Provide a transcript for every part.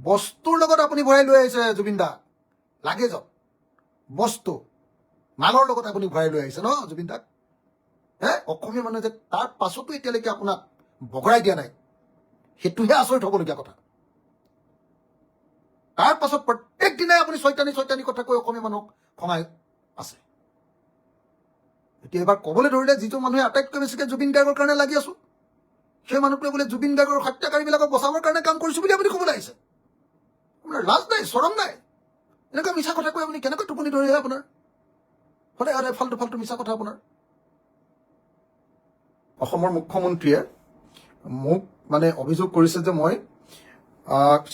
বস্তুৰ লগত আপুনি ভৰাই লৈ আহিছে জুবিন দা, লাগে যাওক বস্তু মালৰ লগত আপুনি ভৰাই লৈ আহিছে ন জুবিন দাক। অসমীয়া মানুহে যে তাৰ পাছতো এতিয়ালৈকে আপোনাক বগৰাই দিয়া নাই, সেইটোহে আচৰিত হ'বলগীয়া কথা। তাৰ পাছত প্ৰত্যেক দিনাই আপুনি ছয়তানি কথা কৈ অসমীয়া মানুহক খঙাই আছে। এতিয়া এবাৰ ক'বলৈ ধৰিলে যিটো মানুহে আটাইতকৈ বেছিকৈ জুবিন গাৰ্গৰ কাৰণে লাগি আছো, সেই মানুহটোৱে বোলে জুবিন গাৰ্গৰ হত্যাকাৰীবিলাকক বচাবৰ কাৰণে কাম কৰিছো বুলি আপুনি ক'বলৈ আহিছে। আপোনাৰ লাজ নাই, চৰম নাই? এনেকুৱা মিছা কথা কৈ আপুনি কেনেকৈ টোপনি ধৰি আহে আপোনাৰ? সদায় সদায় ফাল্টু মিছা কথা আপোনাৰ। অসমৰ মুখ্যমন্ত্ৰীয়ে মোক মানে অভিযোগ কৰিছে যে মই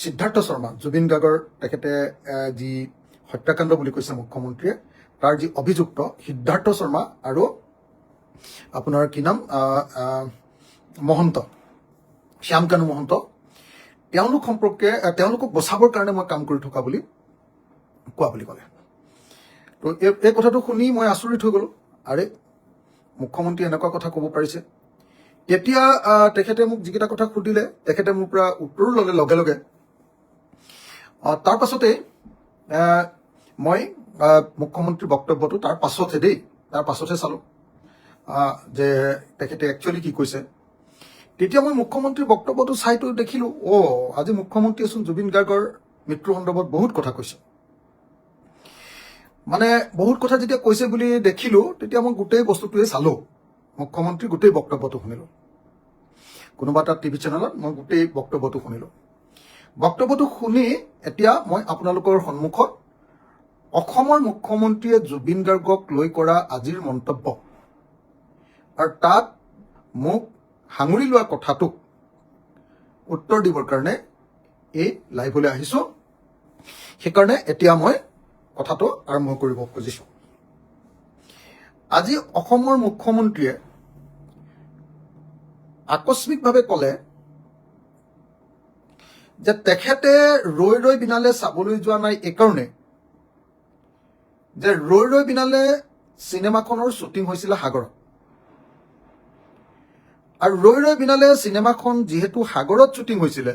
সিদ্ধাৰ্থ শৰ্মা, জুবিন গাৰ্গৰ তেখেতে যি হত্যাকাণ্ড বুলি কৈছে মুখ্যমন্ত্ৰীয়ে, তাৰ যি অভিযুক্ত সিদ্ধাৰ্থ শৰ্মা আৰু আপোনাৰ কি নাম মহন্ত, শ্যামকানু মহন্ত, তেওঁলোক সম্পৰ্কে তেওঁলোকক বচাবৰ কাৰণে মই কাম কৰি থকা বুলি কোৱা বুলি ক'লে। তো এই কথাটো শুনি মই আচৰিত হৈ গ'লো। আৰে মুখ্যমন্ত্ৰী এনেকুৱা কথা ক'ব পাৰিছে। এতিয়া তেখেতে মোক যিকেইটা কথা সুধিলে, তেখেতে মোৰ পৰা উত্তৰো ল'লে লগে লগে। তাৰ পাছতেই মই মুখ্যমন্ত্ৰীৰ বক্তব্যটো তাৰ পাছতহে চালোঁ যে তেখেতে একচুৱেলি কি কৈছে। তেতিয়া মই মুখ্যমন্ত্ৰীৰ বক্তব্যটো চাইতো দেখিলোঁ, আজি মুখ্যমন্ত্ৰীয়েচোন জুবিন গাৰ্গৰ মৃত্যুৰ সন্দৰ্ভত বহুত কথা কৈছে। মানে বহুত কথা যেতিয়া কৈছে বুলি দেখিলোঁ, তেতিয়া মই গোটেই বস্তুটোৱে চালোঁ, মুখ্যমন্ত্ৰীৰ গোটেই বক্তব্যটো শুনিলোঁ। কোনোবা এটা টিভি চেনেলত মই গোটেই বক্তব্যটো শুনিলোঁ। বক্তব্যটো শুনি এতিয়া মই আপোনালোকৰ সন্মুখত অসমৰ মুখ্যমন্ত্ৰীয়ে জুবিন গাৰ্গক লৈ কৰা আজিৰ মন্তব্য আৰু তাত মোক সাঙুৰি লোৱা কথাটোক উত্তৰ দিবৰ কাৰণে এই লাইভলৈ আহিছোঁ। সেইকাৰণে এতিয়া মই কথাটো আৰম্ভ কৰিব খুজিছোঁ। আজি অসমৰ মুখ্যমন্ত্ৰীয়ে আকস্মিকভাৱে ক'লে যে তেখেতে ৰৈ বিনালে চাবলৈ যোৱা নাই এইকাৰণে যে ৰৈ বিনালে চিনেমাখনৰ শ্বুটিং হৈছিলে সাগৰত, আৰু ৰৈ বিনালে চিনেমাখন যিহেতু সাগৰত শ্বুটিং হৈছিলে,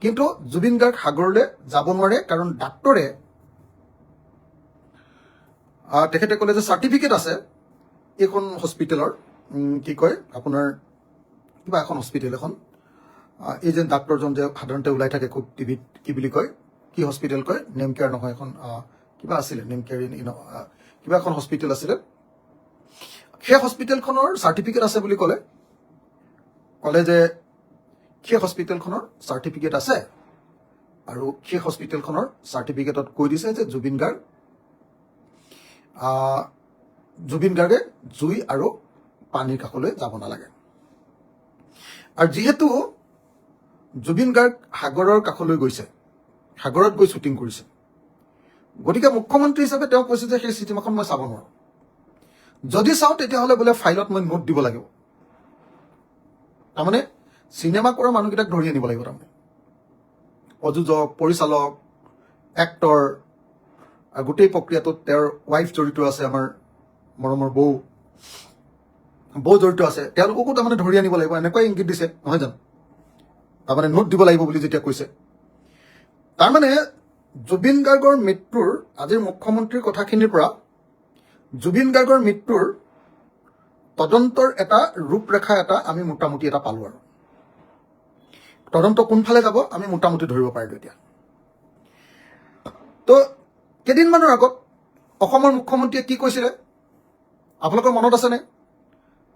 কিন্তু জুবিন গাৰ্গ সাগৰলৈ যাব নোৱাৰে, কাৰণ ডাক্তৰে তেখেতে ক'লে যে চাৰ্টিফিকেট আছে এইখন হস্পিটেলৰ, কি কয় আপোনাৰ কিবা এখন হস্পিটেল এখন, এই যে ডাক্তৰজন যে সাধাৰণতে ওলাই থাকে খুব টিভিত, কি বুলি কয়, কি হস্পিটেল কয়, নেম কেয়াৰ নহয়, এখন কিবা আছিলে, নেম কেয়াৰ কিবা এখন হস্পিটেল আছিলে, সেই হস্পিটেলখনৰ চাৰ্টিফিকেট আছে বুলি ক'লে যে সেই হস্পিটেলখনৰ চাৰ্টিফিকেট আছে, আৰু সেই হস্পিটেলখনৰ চাৰ্টিফিকেটত কৈ দিছে যে জুবিন গাৰ্গে জুই আৰু পানীৰ কাষলৈ যাব নালাগে। আৰু যিহেতু জুবিন গাৰ্গ সাগৰৰ কাষলৈ গৈছে, সাগৰত গৈ শ্বুটিং কৰিছে, গতিকে মুখ্যমন্ত্ৰী হিচাপে তেওঁ কৈছে যে সেই চিনেমাখন মই চাব নোৱাৰোঁ, যদি চাওঁ তেতিয়াহ'লে বোলে ফাইলত মই নোট দিব লাগিব। তাৰমানে চিনেমা কৰা মানুহকেইটাক ধৰি আনিব লাগিব, তাৰমানে প্ৰযোজক, পৰিচালক, এক্টৰ, আৰু গোটেই প্ৰক্ৰিয়াটোত তেওঁৰ ৱাইফ জড়িত আছে, আমাৰ মৰমৰ বৌ জড়িত আছে, তেওঁলোককো তাৰমানে ধৰি আনিব লাগিব, এনেকুৱাই ইংগিত দিছে নহয় জানো? তাৰমানে নোট দিব লাগিব বুলি যেতিয়া কৈছে, তাৰমানে জুবিন গাৰ্গৰ মৃত্যুৰ আজিৰ মুখ্যমন্ত্ৰীৰ কথাখিনিৰ পৰা জুবিন গাৰ্গৰ মৃত্যুৰ তদন্তৰ এটা ৰূপৰেখা এটা আমি মোটামুটি এটা পালোঁ, আৰু তদন্ত কোনফালে যাব আমি মোটামুটি ধৰিব পাৰিলোঁ এতিয়া। তো কেইদিনমানৰ আগত অসমৰ মুখ্যমন্ত্ৰীয়ে কি কৈছিলে আপোনালোকৰ মনত আছেনে?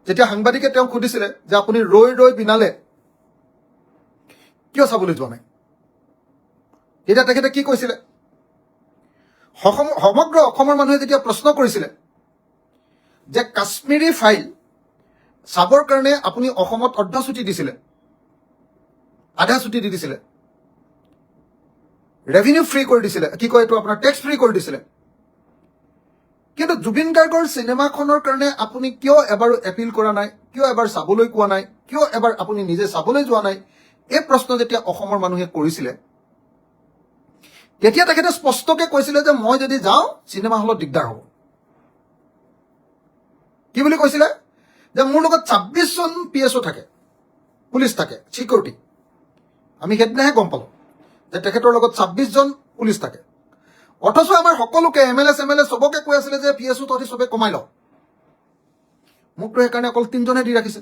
যেতিয়া সাংবাদিকে তেওঁক সুধিছিলে যে আপুনি ৰৈ বিনালে কিয় চাবলৈ যোৱা নাই, তেতিয়া তেখেতে কি কৈছিলে? সমগ্ৰ অসমৰ মানুহে যেতিয়া প্ৰশ্ন কৰিছিলে যে কাশ্মীৰী ফাইল চাবৰ কাৰণে আপুনি অসমত আধা ছুটি দি দিছিলে, ৰেভিনিউ ফ্ৰী কৰি দিছিলে, কি কয় এইটো আপোনাৰ টেক্স ফ্ৰী কৰি দিছিলে, কিন্তু জুবিন গাৰ্গৰ চিনেমাখনৰ কাৰণে আপুনি কিয় এবাৰো এপিল কৰা নাই, কিয় এবাৰ চাবলৈ কোৱা নাই, কিয় এবাৰ আপুনি নিজে চাবলৈ যোৱা নাই? এই প্ৰশ্ন যেতিয়া অসমৰ মানুহে কৰিছিলে, তেতিয়া তেখেতে স্পষ্টকে কৈছিলে যে মই যদি যাওঁ চিনেমা হলত দিগদাৰ হ'ব। কি বুলি কৈছিলে? যে মোৰ লগত 26জন PSO থাকে, পুলিচ থাকে, চিকিউৰিটি, আমি সেইদিনাহে গম পালোঁ যে তেখেতৰ লগত 26জন পুলিচ থাকে। অথচ আমাৰ সকলোকে MLA চবকে কৈ আছিলে যে PSO তহঁতি চবে কমাই ল। মোকতো সেইকাৰণে অকল 3জনে দি ৰাখিছে।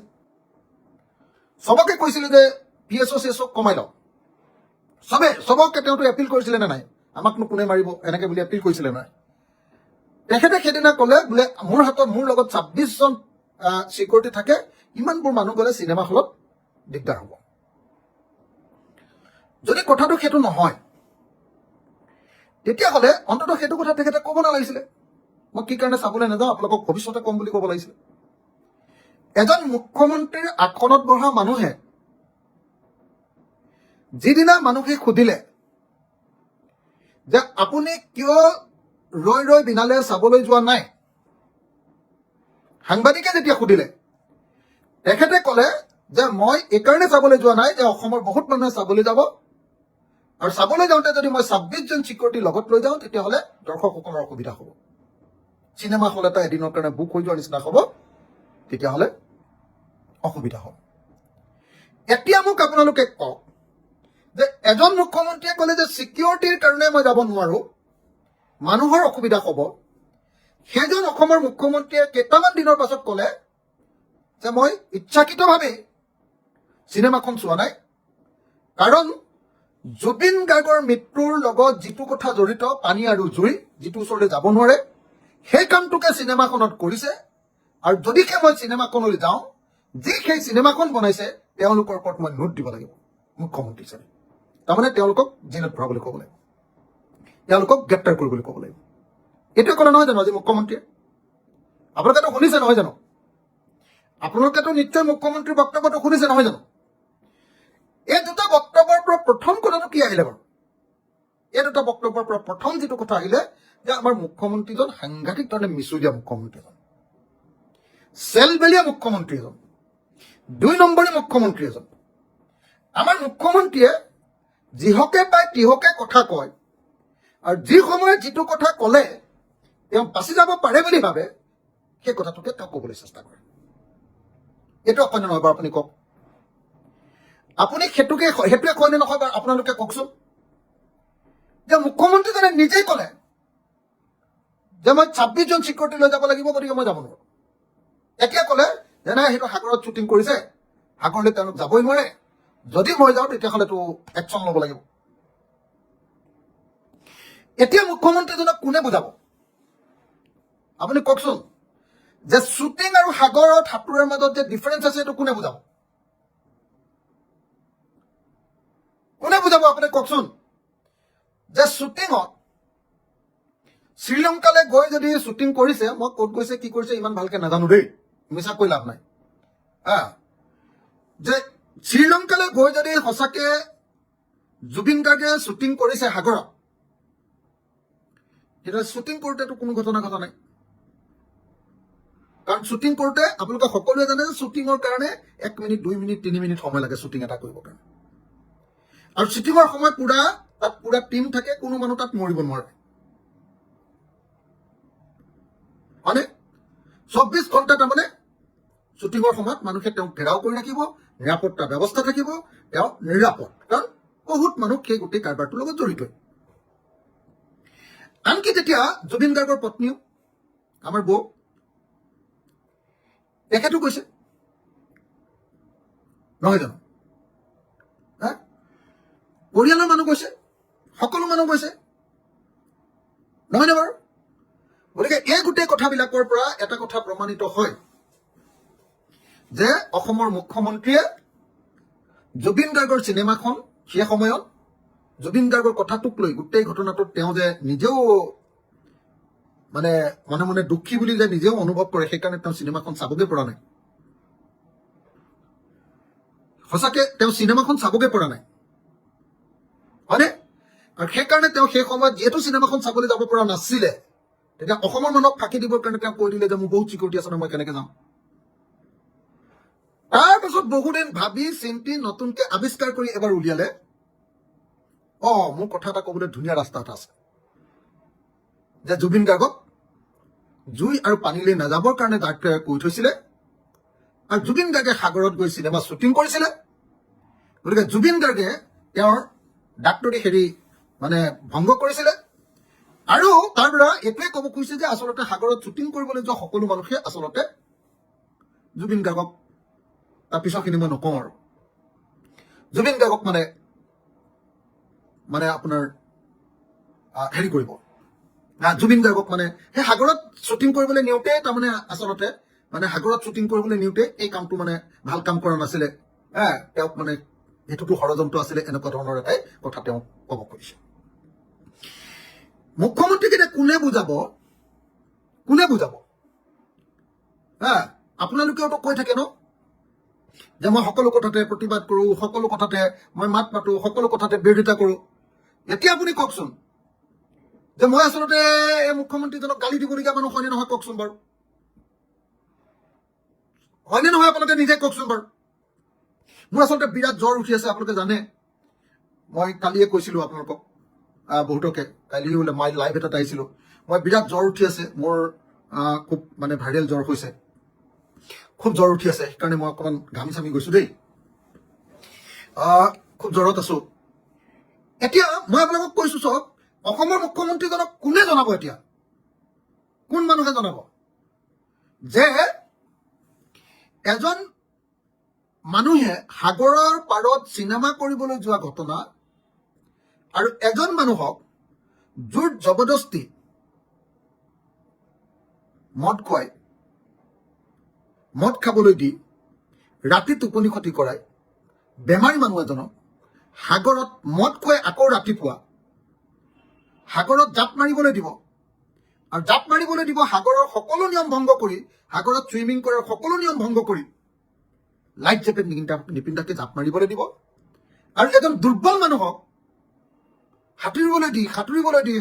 চবকে কৈছিলে যে PSO CSO কমাই ল। চবকে তেওঁতো এপিল কৰিছিলে নে নাই, আমাকনো কোনে মাৰিব এনেকে বুলি এপিল কৰিছিলে নাই। তেখেতে সেইদিনা ক'লে বোলে মোৰ লগত 26জন চিকিউৰিটি থাকে, ইমানবোৰ মানুহ গ'লে চিনেমা হলত দিগদাৰ হ'ব। যদি কথাটো সেইটো নহয় তেতিয়াহ'লে অন্ততঃ সেইটো কথা তেখেতে ক'ব নালাগিছিলে। মই কি কাৰণে চাবলৈ নাযাওঁ আপোনালোকক ভৱিষ্যতে কম বুলি ক'ব লাগিছিলে। এজন মুখ্যমন্ত্ৰীৰ আসনত বহা মানুহে যিদিনা মানুহে সুধিলে যে আপুনি কিয় ৰৈ বিনালে চাবলৈ যোৱা নাই, সাংবাদিকে যেতিয়া সুধিলে তেখেতে ক'লে যে মই এইকাৰণে চাবলৈ যোৱা নাই যে অসমৰ বহুত মানুহে চাবলৈ যাব, আৰু চাবলৈ যাওঁতে যদি মই 26জন চিকিউৰিটি লগত লৈ যাওঁ তেতিয়াহ'লে দৰ্শকসকলৰ অসুবিধা হ'ব। চিনেমা হল এটা এদিনৰ কাৰণে বুক হৈ যোৱাৰ নিচিনা হ'ব, তেতিয়াহ'লে অসুবিধা হ'ব। এতিয়া মোক আপোনালোকে কওক যে এজন মুখ্যমন্ত্ৰীয়ে ক'লে যে চিকিউৰিটিৰ কাৰণে মই যাব নোৱাৰো, মানুহৰ অসুবিধা হ'ব। সেইজন অসমৰ মুখ্যমন্ত্ৰীয়ে কেইটামান দিনৰ পাছত ক'লে যে মই ইচ্ছাকৃতভাৱে চিনেমাখন চোৱা নাই, কাৰণ জুবিন গাৰ্গৰ মৃত্যুৰ লগত যিটো কথা জড়িত, পানী আৰু জুই, যিটো ওচৰলৈ যাব নোৱাৰে, সেই কামটোকে চিনেমাখনত কৰিছে। আৰু যদিহে মই চিনেমাখনলৈ যাওঁ, যি সেই চিনেমাখন বনাইছে তেওঁলোকৰ ওপৰত মই নোট দিব লাগিব মুখ্যমন্ত্ৰী হিচাপে। তাৰমানে তেওঁলোকক জেলত ভৰাবলৈ ক'ব লাগিব, তেওঁলোকক গ্ৰেপ্তাৰ কৰিবলৈ ক'ব লাগিব। এইটোৱে ক'লে নহয় জানো আজি মুখ্যমন্ত্ৰীয়ে? আপোনালোকেতো শুনিছে নহয় জানো? আপোনালোকেতো নিশ্চয় মুখ্যমন্ত্ৰীৰ বক্তব্যটো শুনিছে নহয় জানো? এই দুটা বক্তব্যৰ পৰা প্ৰথম কথাটো কি আহিলে বাৰু? এই দুটা বক্তব্যৰ পৰা প্ৰথম যিটো কথা আহিলে যে আমাৰ মুখ্যমন্ত্ৰীজন সাংঘাতিক ধৰণে মিছলীয়া মুখ্যমন্ত্ৰী এজন, চেলবেলীয়া মুখ্যমন্ত্ৰী এজন, 2 নম্বৰী মুখ্যমন্ত্ৰী এজন। আমাৰ মুখ্যমন্ত্ৰীয়ে যিহকে পায় তিহকে কথা কয়, আৰু যি সময়ত যিটো কথা ক'লে তেওঁ বাচি যাব পাৰে বুলি ভাবে, সেই কথাটোকে তেওঁ ক'বলৈ চেষ্টা কৰে। এইটো অকণে নহয় বাৰু, আপুনি কওক। আপুনি সেইটোৱে কয় নে নকয় বাৰু আপোনালোকে কওকচোন। যে মুখ্যমন্ত্ৰীজনে নিজেই ক'লে যে মই 26জন চিকিউৰিটি লৈ যাব লাগিব, গতিকে মই যাব নোৱাৰো। এতিয়া ক'লে যে নাই সেইটো সাগৰত শ্বুটিং কৰিছে, সাগৰলৈ তেওঁলোক যাবই নোৱাৰে, যদি মই যাওঁ তেতিয়াহ'লেতো একশ্যন ল'ব লাগিব। এতিয়া মুখ্যমন্ত্ৰীজনক কোনে বুজাব আপুনি কওকচোন? যে শ্বুটিং আৰু সাগৰত সাঁতোৰাৰ মাজত যে ডিফাৰেঞ্চ আছে এইটো কোনে বুজাব? কোনে বুজাব আপুনি কওকচোন? যে শ্বুটিঙত শ্ৰীলংকালৈ গৈ যদি শ্বুটিং কৰিছে, মই ক'ত গৈছে কি কৰিছে ইমান ভালকে নাজানো দেই, মিছা কৈ লাভ নাই। যে শ্ৰীলংকালৈ গৈ যদি সঁচাকে জুবিন গাৰ্গে শ্বুটিং কৰিছে সাগৰত, তেতিয়া শ্বুটিং কৰোঁতেতো কোনো ঘটনা ঘটা নাই। কাৰণ শ্বুটিং কৰোঁতে আপোনালোকে সকলোৱে জানে যে শ্বুটিঙৰ কাৰণে 1 মিনিট 2 মিনিট 3 মিনিট সময় লাগে শ্বুটিং এটা কৰিবৰ কাৰণে। আৰু শ্বুটিঙৰ সময় তাত পুৰা টিম থাকে, কোনো মানুহ তাত মৰিব নোৱাৰে। মানে 24 ঘণ্টা তাৰমানে শ্বুটিঙৰ সময়ত মানুহে তেওঁক ঘেৰাও কৰি ৰাখিব, নিৰাপত্তা ব্যৱস্থা থাকিব, তেওঁ নিৰাপদ, কাৰণ বহুত মানুহ সেই গোটেই কাৰবাৰটোৰ লগত জড়িত। আনকি যেতিয়া জুবিন গাৰ্গৰ পত্নীও আমাৰ বৌ, তেখেতো কৈছে নহয় জানো? পৰিয়ালৰ মানুহ কৈছে, সকলো মানুহ কৈছে নহয়নে বাৰু? গতিকে এই গোটেই কথাবিলাকৰ পৰা এটা কথা প্ৰমাণিত হয় যে অসমৰ মুখ্যমন্ত্ৰীয়ে জুবিন গাৰ্গৰ চিনেমাখন সেই সময়ত জুবিন গাৰ্গৰ কথাটোক লৈ গোটেই ঘটনাটোত তেওঁ যে নিজেও মানে মনে মনে দুখী বুলি যে নিজেও অনুভৱ কৰে, সেইকাৰণে তেওঁ চিনেমাখন চাবগে পৰা নাই। সঁচাকে তেওঁ চিনেমাখন চাবগে পৰা নাই, হয়নে? আৰু সেইকাৰণে তেওঁ সেই সময়ত যিহেতু চিনেমাখন চাবলৈ যাব পৰা নাছিলে, তেতিয়া অসমৰ মানুহক ফাঁকি দিবৰ কাৰণে তেওঁ কৈ দিলে যে মোৰ বহুত চিকিউৰিটি আছে, মই কেনেকে যাম। তাৰপাছত বহুদিন ভাবি চিন্তি নতুনকে আৱিষ্কাৰ কৰি এবাৰ উলিয়ালে, মোৰ কথা এটা ক'বলৈ ধুনীয়া ৰাস্তা এটা আছে, যে জুবিন গাৰ্গক জুই আৰু পানীলৈ নাযাবৰ কাৰণে ডাক্তৰে কৈ থৈছিলে, আৰু জুবিন গাৰ্গে সাগৰত গৈ চিনেমা শ্বুটিং কৰিছিলে। গতিকে জুবিন গাৰ্গে তেওঁৰ ডাক্তৰী হেৰি মানে ভংগ কৰিছিলে আৰু তাৰ পৰা এইটোৱে ক'ব খুজিছে যে আচলতে সাগৰত শ্বুটিং কৰিবলৈ যোৱা সকলো মানুহে আচলতে জুবিন গাৰ্গক তাৰ পিছৰখিনি মই নকওঁ আৰু জুবিন গাৰ্গক মানে আপোনাৰ হেৰি কৰিব জুবিন গাৰ্গক মানে সেই সাগৰত শ্বুটিং কৰিবলৈ নিওঁতে তাৰমানে আচলতে মানে সাগৰত শ্বুটিং কৰিবলৈ নিওঁতে এই কামটো মানে ভাল কাম কৰা নাছিলে তেওঁক মানে সেইটোতো ষড়যন্ত্ৰ আছিলে এনেকুৱা ধৰণৰ এটাই কথা তেওঁ ক'ব খুজিছে মুখ্যমন্ত্ৰীক এতিয়া কোনে বুজাব আপোনালোকেওতো কৈ থাকে ন যে মই সকলো কথাতে প্ৰতিবাদ কৰোঁ সকলো কথাতে মই মাত মাতো সকলো কথাতে বিৰোধিতা কৰোঁ এতিয়া আপুনি কওকচোন যে মই আচলতে এই মুখ্যমন্ত্ৰীজনক গালি দিবলগীয়া মানুহ হয়নে নহয় কওকচোন বাৰু হয়নে নহয় আপোনালোকে নিজে কওকচোন বাৰু মোৰ আচলতে বিৰাট জ্বৰ উঠি আছে আপোনালোকে জানে মই কালিয়ে কৈছিলোঁ আপোনালোকক বহুতকে কালি মই লাইভ এটাত আহিছিলোঁ মই বিৰাট জ্বৰ উঠি আছে মোৰ খুব মানে ভাইৰেল জ্বৰ হৈছে খুব জ্বৰ উঠি আছে সেইকাৰণে মই অকণমান ঘামি চামি গৈছোঁ দেই খুব জ্বৰত আছোঁ এতিয়া মই আপোনালোকক কৈছোঁ চব অসমৰ মুখ্যমন্ত্ৰীজনক কোনে জনাব এতিয়া কোন মানুহে জনাব যে এজন মানুহে সাগৰৰ পাৰত চিনেমা কৰিবলৈ যোৱা ঘটনা আৰু এজন মানুহক জোৰ জবৰদস্তি মদ খাবলৈ দি ৰাতি টোপনি ক্ষতি কৰাই বেমাৰী মানুহ এজনক সাগৰত মদ খুৱাই আকৌ ৰাতিপুৱা সাগৰত জাপ মাৰিবলৈ দিব আৰু জাপ মাৰিবলৈ দিব সাগৰৰ সকলো নিয়ম ভংগ কৰি সাগৰত চুইমিং কৰাৰ সকলো নিয়ম ভংগ কৰি লাইফ জেকেট নিপিন্ধাকে জাপ মাৰিবলৈ দিব আৰু এজন দুৰ্বল মানুহক সাঁতুৰিবলৈ দি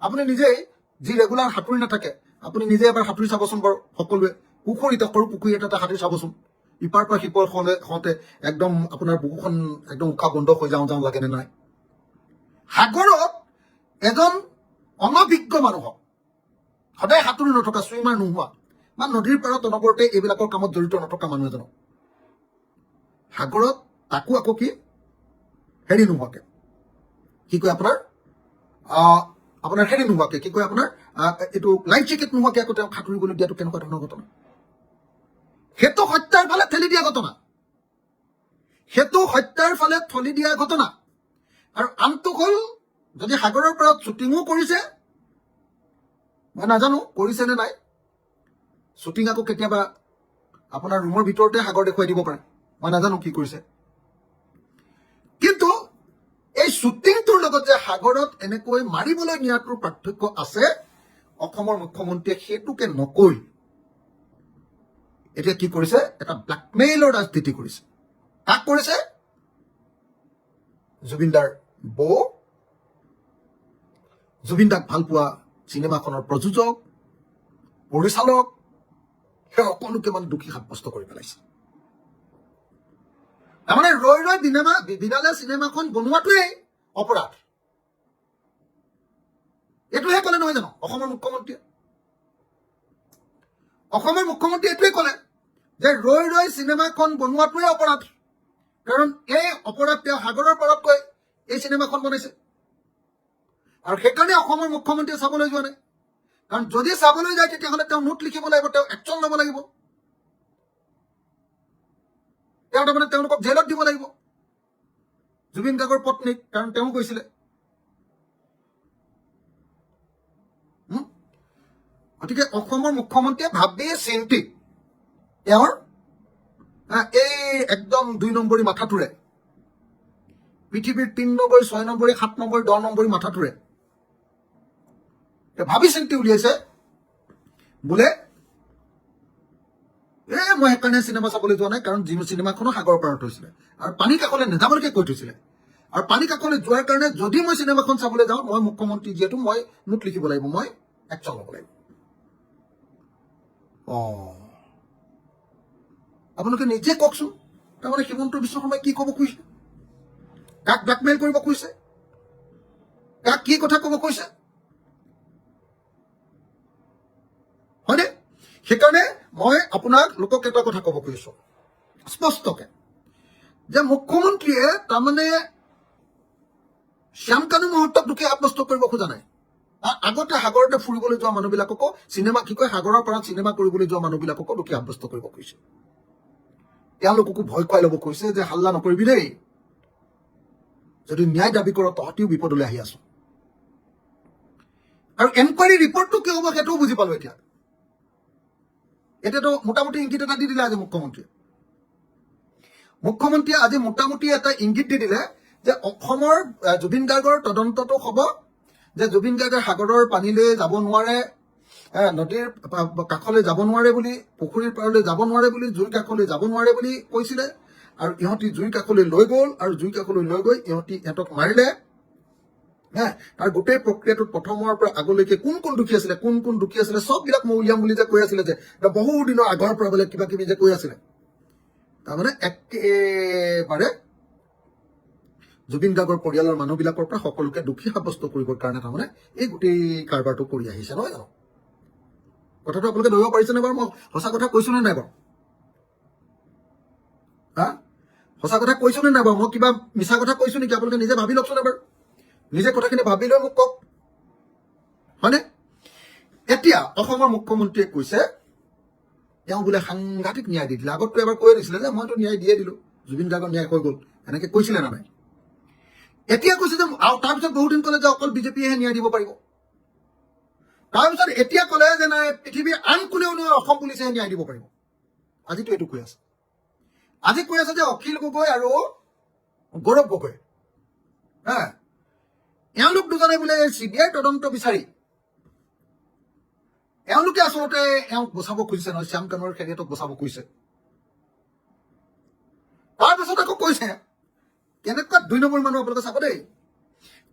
আপুনি নিজেই যি ৰেগুলাৰ সাঁতুৰি নাথাকে আপুনি নিজে এবাৰ সাঁতুৰি চাবচোন বাৰু সকলোৱে পুখুৰীতে সৰু পুখুৰী এটাতে সাঁতুৰি চাবচোন ইপাৰ পৰা সিপাৰ হওঁতে একদম আপোনাৰ বুকুখন একদম উশাহ বন্ধ হৈ যাওঁ লাগেনে নাই সাগৰত এজন অনভিজ্ঞ মানুহক সদায় সাঁতুৰি নথকা চুইমাৰ নোহোৱা বা নদীৰ পাৰত অনবৰতে এইবিলাকৰ কামত জড়িত নথকা মানুহ এজনক সাগৰত তাকো আকৌ কি হেৰি নোহোৱাকে কি কয় আপোনাৰ হেৰি নোহোৱাকে কি কয় আপোনাৰ এইটো লাইফ জেকেট নোহোৱাকে আকৌ তেওঁক সাঁতুৰিবলৈ দিয়াটো কেনেকুৱা ধৰণৰ ঘটনা সেইটো হত্যাৰ ফালে ঠেলি দিয়া ঘটনা আৰু আনটো হ'ল যদি সাগৰৰ পাৰত শ্বুটিঙো কৰিছে মই নাজানো কৰিছে নে নাই শ্বুটিং আকৌ কেতিয়াবা আপোনাৰ ৰুমৰ ভিতৰতে সাগৰ দেখুৱাই দিব পাৰে মই নাজানো কি কৰিছে কিন্তু এই শ্বুটিংটোৰ লগত যে সাগৰত এনেকৈ মাৰিবলৈ নিয়াটোৰ পাৰ্থক্য আছে অসমৰ মুখ্যমন্ত্ৰীয়ে সেইটোকে নকৈ এতিয়া কি কৰিছে এটা ব্লেকমেইলৰ ৰাজনীতি কৰিছে কাক কৰিছে জুবিনদাৰ বৌ জুবিনদাক ভাল পোৱা চিনেমাখনৰ প্ৰযোজক পৰিচালক সেই সকলোকে মানে দোষী সাব্যস্ত কৰি পেলাইছে তাৰমানে ৰৈ বিনালে চিনেমাখন বনোৱাটোৱেই অপৰাধ এইটোহে ক'লে নহয় জানো অসমৰ মুখ্যমন্ত্ৰীয়ে এইটোৱে ক'লে যে ৰৈ চিনেমাখন বনোৱাটোৱে অপৰাধ কাৰণ এই অপৰাধ তেওঁ সাগৰৰ পাৰতকৈ এই চিনেমাখন বনাইছে আৰু সেইকাৰণে অসমৰ মুখ্যমন্ত্ৰীয়ে চাবলৈ যোৱা নাই কাৰণ যদি চাবলৈ যায় তেতিয়াহ'লে তেওঁ নোট লিখিব লাগিব তেওঁ একশ্যন ল'ব লাগিব তেওঁ তাৰমানে তেওঁলোকক জেলত দিব লাগিব জুবিন গাৰ্গৰ পত্নীক কাৰণ তেওঁ গৈছিলে গতিকে অসমৰ মুখ্যমন্ত্ৰীয়ে ভাবি চিন্তি তেওঁৰ এই একদম 2 নম্বৰী মাথাটোৰে পৃথিৱীৰ 3 নম্বৰী 6 নম্বৰী 7 নম্বৰী 10 নম্বৰী মাথাটোৰে ভাবি চিন্তি উলিয়াইছে বোলে মই সেইকাৰণে চিনেমা চাবলৈ যোৱা নাই কাৰণ চিনেমাখনো সাগৰৰ পাৰত হৈছিলে আৰু পানী কাষলৈ নেযাবলৈকে কৈ থৈছিলে আৰু পানী কাষলৈ যোৱাৰ কাৰণে যদি মই চিনেমাখন চাবলৈ যাওঁ মই মুখ্যমন্ত্ৰী যিহেতু মই নোট লিখিব লাগিব মই একশ্যন ল'ব লাগিব আপোনালোকে নিজে কওকচোন তাৰমানে হিমন্ত বিশ্ব শৰ্মাই কি ক'ব খুজিছে কাক ব্লেকমেইল কৰিব খুজিছে কাক কি কথা ক'ব কৈছে হয়নে সেইকাৰণে মই আপোনাক লোকক এটা কথা ক'ব খুজিছো স্পষ্টকে যে মুখ্যমন্ত্ৰীয়ে তাৰমানে শ্যামকানু মহন্তক দোষী সাব্যস্ত কৰিব খোজা নাই আগতে সাগৰতে ফুৰিবলৈ যোৱা মানুহবিলাককো চিনেমা কি কয় সাগৰৰ পৰা চিনেমা কৰিবলৈ যোৱা মানুহবিলাককো দোষী সাব্যস্ত কৰিব খুজিছে তেওঁলোককো ভয় খুৱাই ল'ব খুজিছে যে হাল্লা নকৰিবি দেই যদি ন্যায় দাবী কৰ তহঁতিও বিপদলৈ আহি আছো আৰু এনকুৱাৰী ৰিপৰ্টটো কি হ'ব সেইটোও বুজি পালো এতিয়াতো মোটামুটি ইংগিত এটা দি দিলে আজি মুখ্যমন্ত্ৰীয়ে আজি মোটামুটি এটা ইংগিত দি দিলে যে অসমৰ জুবিন গাৰ্গৰ তদন্তটো হ'ব যে জুবিন গাৰ্গে সাগৰৰ পানীলৈ যাব নোৱাৰে নদীৰ কাষলৈ যাব নোৱাৰে বুলি পুখুৰীৰ পাৰলৈ যাব নোৱাৰে বুলি জুইৰ কাষলৈ যাব নোৱাৰে বুলি কৈছিলে আৰু ইহঁতি জুইৰ কাষলৈ লৈ গ'ল আৰু জুইৰ কাষলৈ লৈ গৈ ইহঁতক মাৰিলে তাৰ গোটেই প্ৰক্ৰিয়াটোত প্ৰথমৰ পৰা আগলৈকে কোন কোন দুখী আছিলে চববিলাক মই উলিয়াম বুলি যে কৈ আছিলে যে বহু দিনৰ আগৰ পৰা বোলে কিবা কিবি যে কৈ আছিলে তাৰমানে একেবাৰে জুবিন গাৰ্গৰ পৰিয়ালৰ মানুহবিলাকৰ পৰা সকলোকে দোষী সাব্যস্ত কৰিবৰ কাৰণে তাৰমানে এই গোটেই কাৰবাৰটো কৰি আহিছে নহয় জানো কথাটো আপোনালোকে ধৰিব পাৰিছেনে বাৰু মই সঁচা কথা কৈছো নে নাই বাৰু সঁচা কথা কৈছো নে নাই বাৰু মই কিবা মিছা কথা কৈছো নেকি আপোনালোকে নিজে ভাবি লওকচোন এবাৰ নিজে কথাখিনি ভাবি লৈ মোক কওক হয়নে এতিয়া অসমৰ মুখ্যমন্ত্ৰীয়ে কৈছে তেওঁ বোলে সাংঘাতিক ন্যায় দি দিলে আগততো এবাৰ কৈ দিছিলে যে মইতো ন্যায় দিয়ে দিলো জুবিন গাৰ্গৰ ন্যায় হৈ গ'ল এনেকে কৈছিলে না নাই এতিয়া কৈছে যে তাৰপিছত বহুদিন ক'লে যে অকল বিজেপিয়েহে ন্যায় দিব পাৰিব তাৰপিছত এতিয়া ক'লে যে নাই পৃথিৱীৰ আন কোনেও অসম পুলিচেহে ন্যায় দিব পাৰিব আজিতো এইটো কৈ আছে আজি কৈ আছে যে অখিল গগৈ আৰু গৌৰৱ গগৈ এওঁলোক দুজনে বোলে চিবিআই তদন্ত বিচাৰি এওঁলোকে আচলতে এওঁক বচাব খুজিছে নহয় শ্যামকানুৰ খেৰিয়তক বচাব খুজিছে তাৰপাছত আকৌ কৈছে কেনেকুৱা 2 নম্বৰ মানুহ আপোনালোকে চাব দেই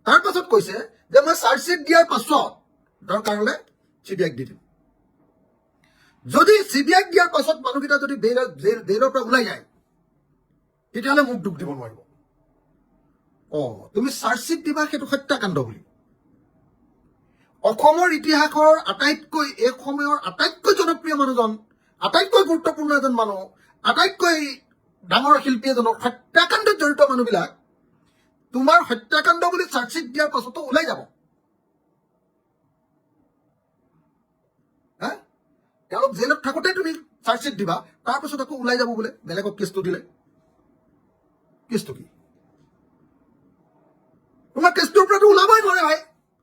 তাৰপাছত কৈছে যে মই চাৰ্জশ্বিট দিয়াৰ পাছত দৰকাৰ হ'লে চিবিআইক দি দিম যদি চিবিআইক দিয়াৰ পাছত মানুহকেইটা যদি জেইলৰ পৰা ওলাই যায় তেতিয়াহ'লে মোক দুখ দিব নোৱাৰিব তুমি চাৰ্জশ্বিট দিবা সেইটো হত্যাকাণ্ড বুলি অসমৰ ইতিহাসৰ আটাইতকৈ এই সময়ৰ আটাইতকৈ জনপ্ৰিয় মানুহজন আটাইতকৈ গুৰুত্বপূৰ্ণ এজন মানুহ আটাইতকৈ ডাঙৰ শিল্পী এজনৰ হত্যাকাণ্ডত জড়িত মানুহবিলাক তোমাৰ হত্যাকাণ্ড বুলি চাৰ্জশ্বিট দিয়াৰ পাছতো ওলাই যাব তেওঁলোক জেলত থাকোঁতে তুমি চাৰ্জশ্বিট দিবা তাৰপাছত আকৌ ওলাই যাব বোলে বেলেগক কেছটো দিলে কেছটো কি তোমাৰ কেছটোৰ পৰাতো ওলাবই নোৱাৰে ভাই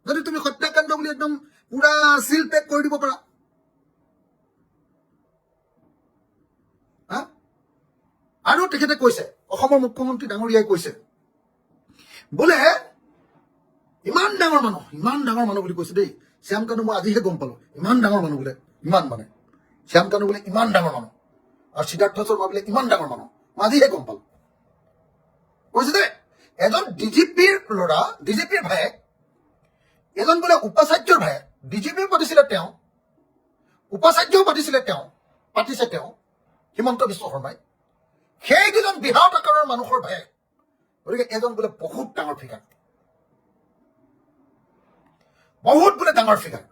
যদি তুমি হত্যাকাণ্ড বুলি একদম পুৰা চিল পেক কৰি দিব পাৰা আৰু তেখেতে কৈছে অসমৰ মুখ্যমন্ত্ৰী ডাঙৰীয়াই কৈছে বোলে ইমান ডাঙৰ মানুহ বুলি কৈছে দেই শ্যামকানু মই আজিহে গম পালো ইমান ডাঙৰ মানুহ বোলে ইমান মানে শ্যামকানু বোলে ইমান ডাঙৰ মানুহ আৰু সিদ্ধাৰ্থ শৰ্মা বোলে ইমান ডাঙৰ মানুহ মই আজিহে গম পালো কৈছে যে এজন ডিজিপিৰ ল'ৰা ডিজিপিৰ ভায়েক এজন বোলে উপাচাৰ্যৰ ভায়েক ডিজিপিও পাতিছিলে তেওঁ উপাচাৰ্যও পাতিছে তেওঁ হিমন্ত বিশ্ব শৰ্মাই সেইকেইজন বৃহৎ আকাৰৰ মানুহৰ ভায়েক গতিকে এজন বোলে বহুত ডাঙৰ ফিগাৰ বহুত বোলে ডাঙৰ ফিগাৰ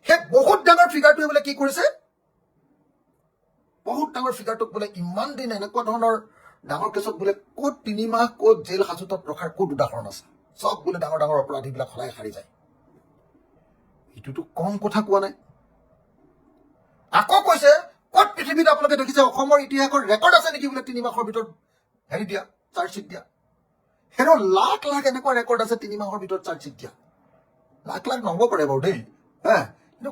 সেই বহুত ডাঙৰ ফিগাৰটোৱে বোলে কি কৰিছে বহুত ডাঙৰ ফিগাৰটোক বোলে ইমান দিন এনেকুৱা ধৰণৰ ডাঙৰ কেছত বোলে ক'ত 3 মাহ ক'ত জেল হাজতত ৰখাৰ ক'ত উদাহৰণ আছে সব বোলে ডাঙৰ ডাঙৰ অপৰাধীবিলাক সলাই সাৰি যায় এইটোতো কম কথা কোৱা নাই আকৌ কৈছে ক'ত পৃথিৱীত আপোনালোকে দেখিছে অসমৰ ইতিহাসৰ ৰেকৰ্ড আছে নেকি বোলে 3 মাহৰ ভিতৰত হেৰি দিয়া চাৰ্জশ্বিট দিয়া হেৰ লাখ এনেকুৱা ৰেকৰ্ড আছে 3 মাহৰ ভিতৰত চাৰ্জশ্বিট দিয়া লাখ নহ'ব পাৰে বাৰু দেই কিন্তু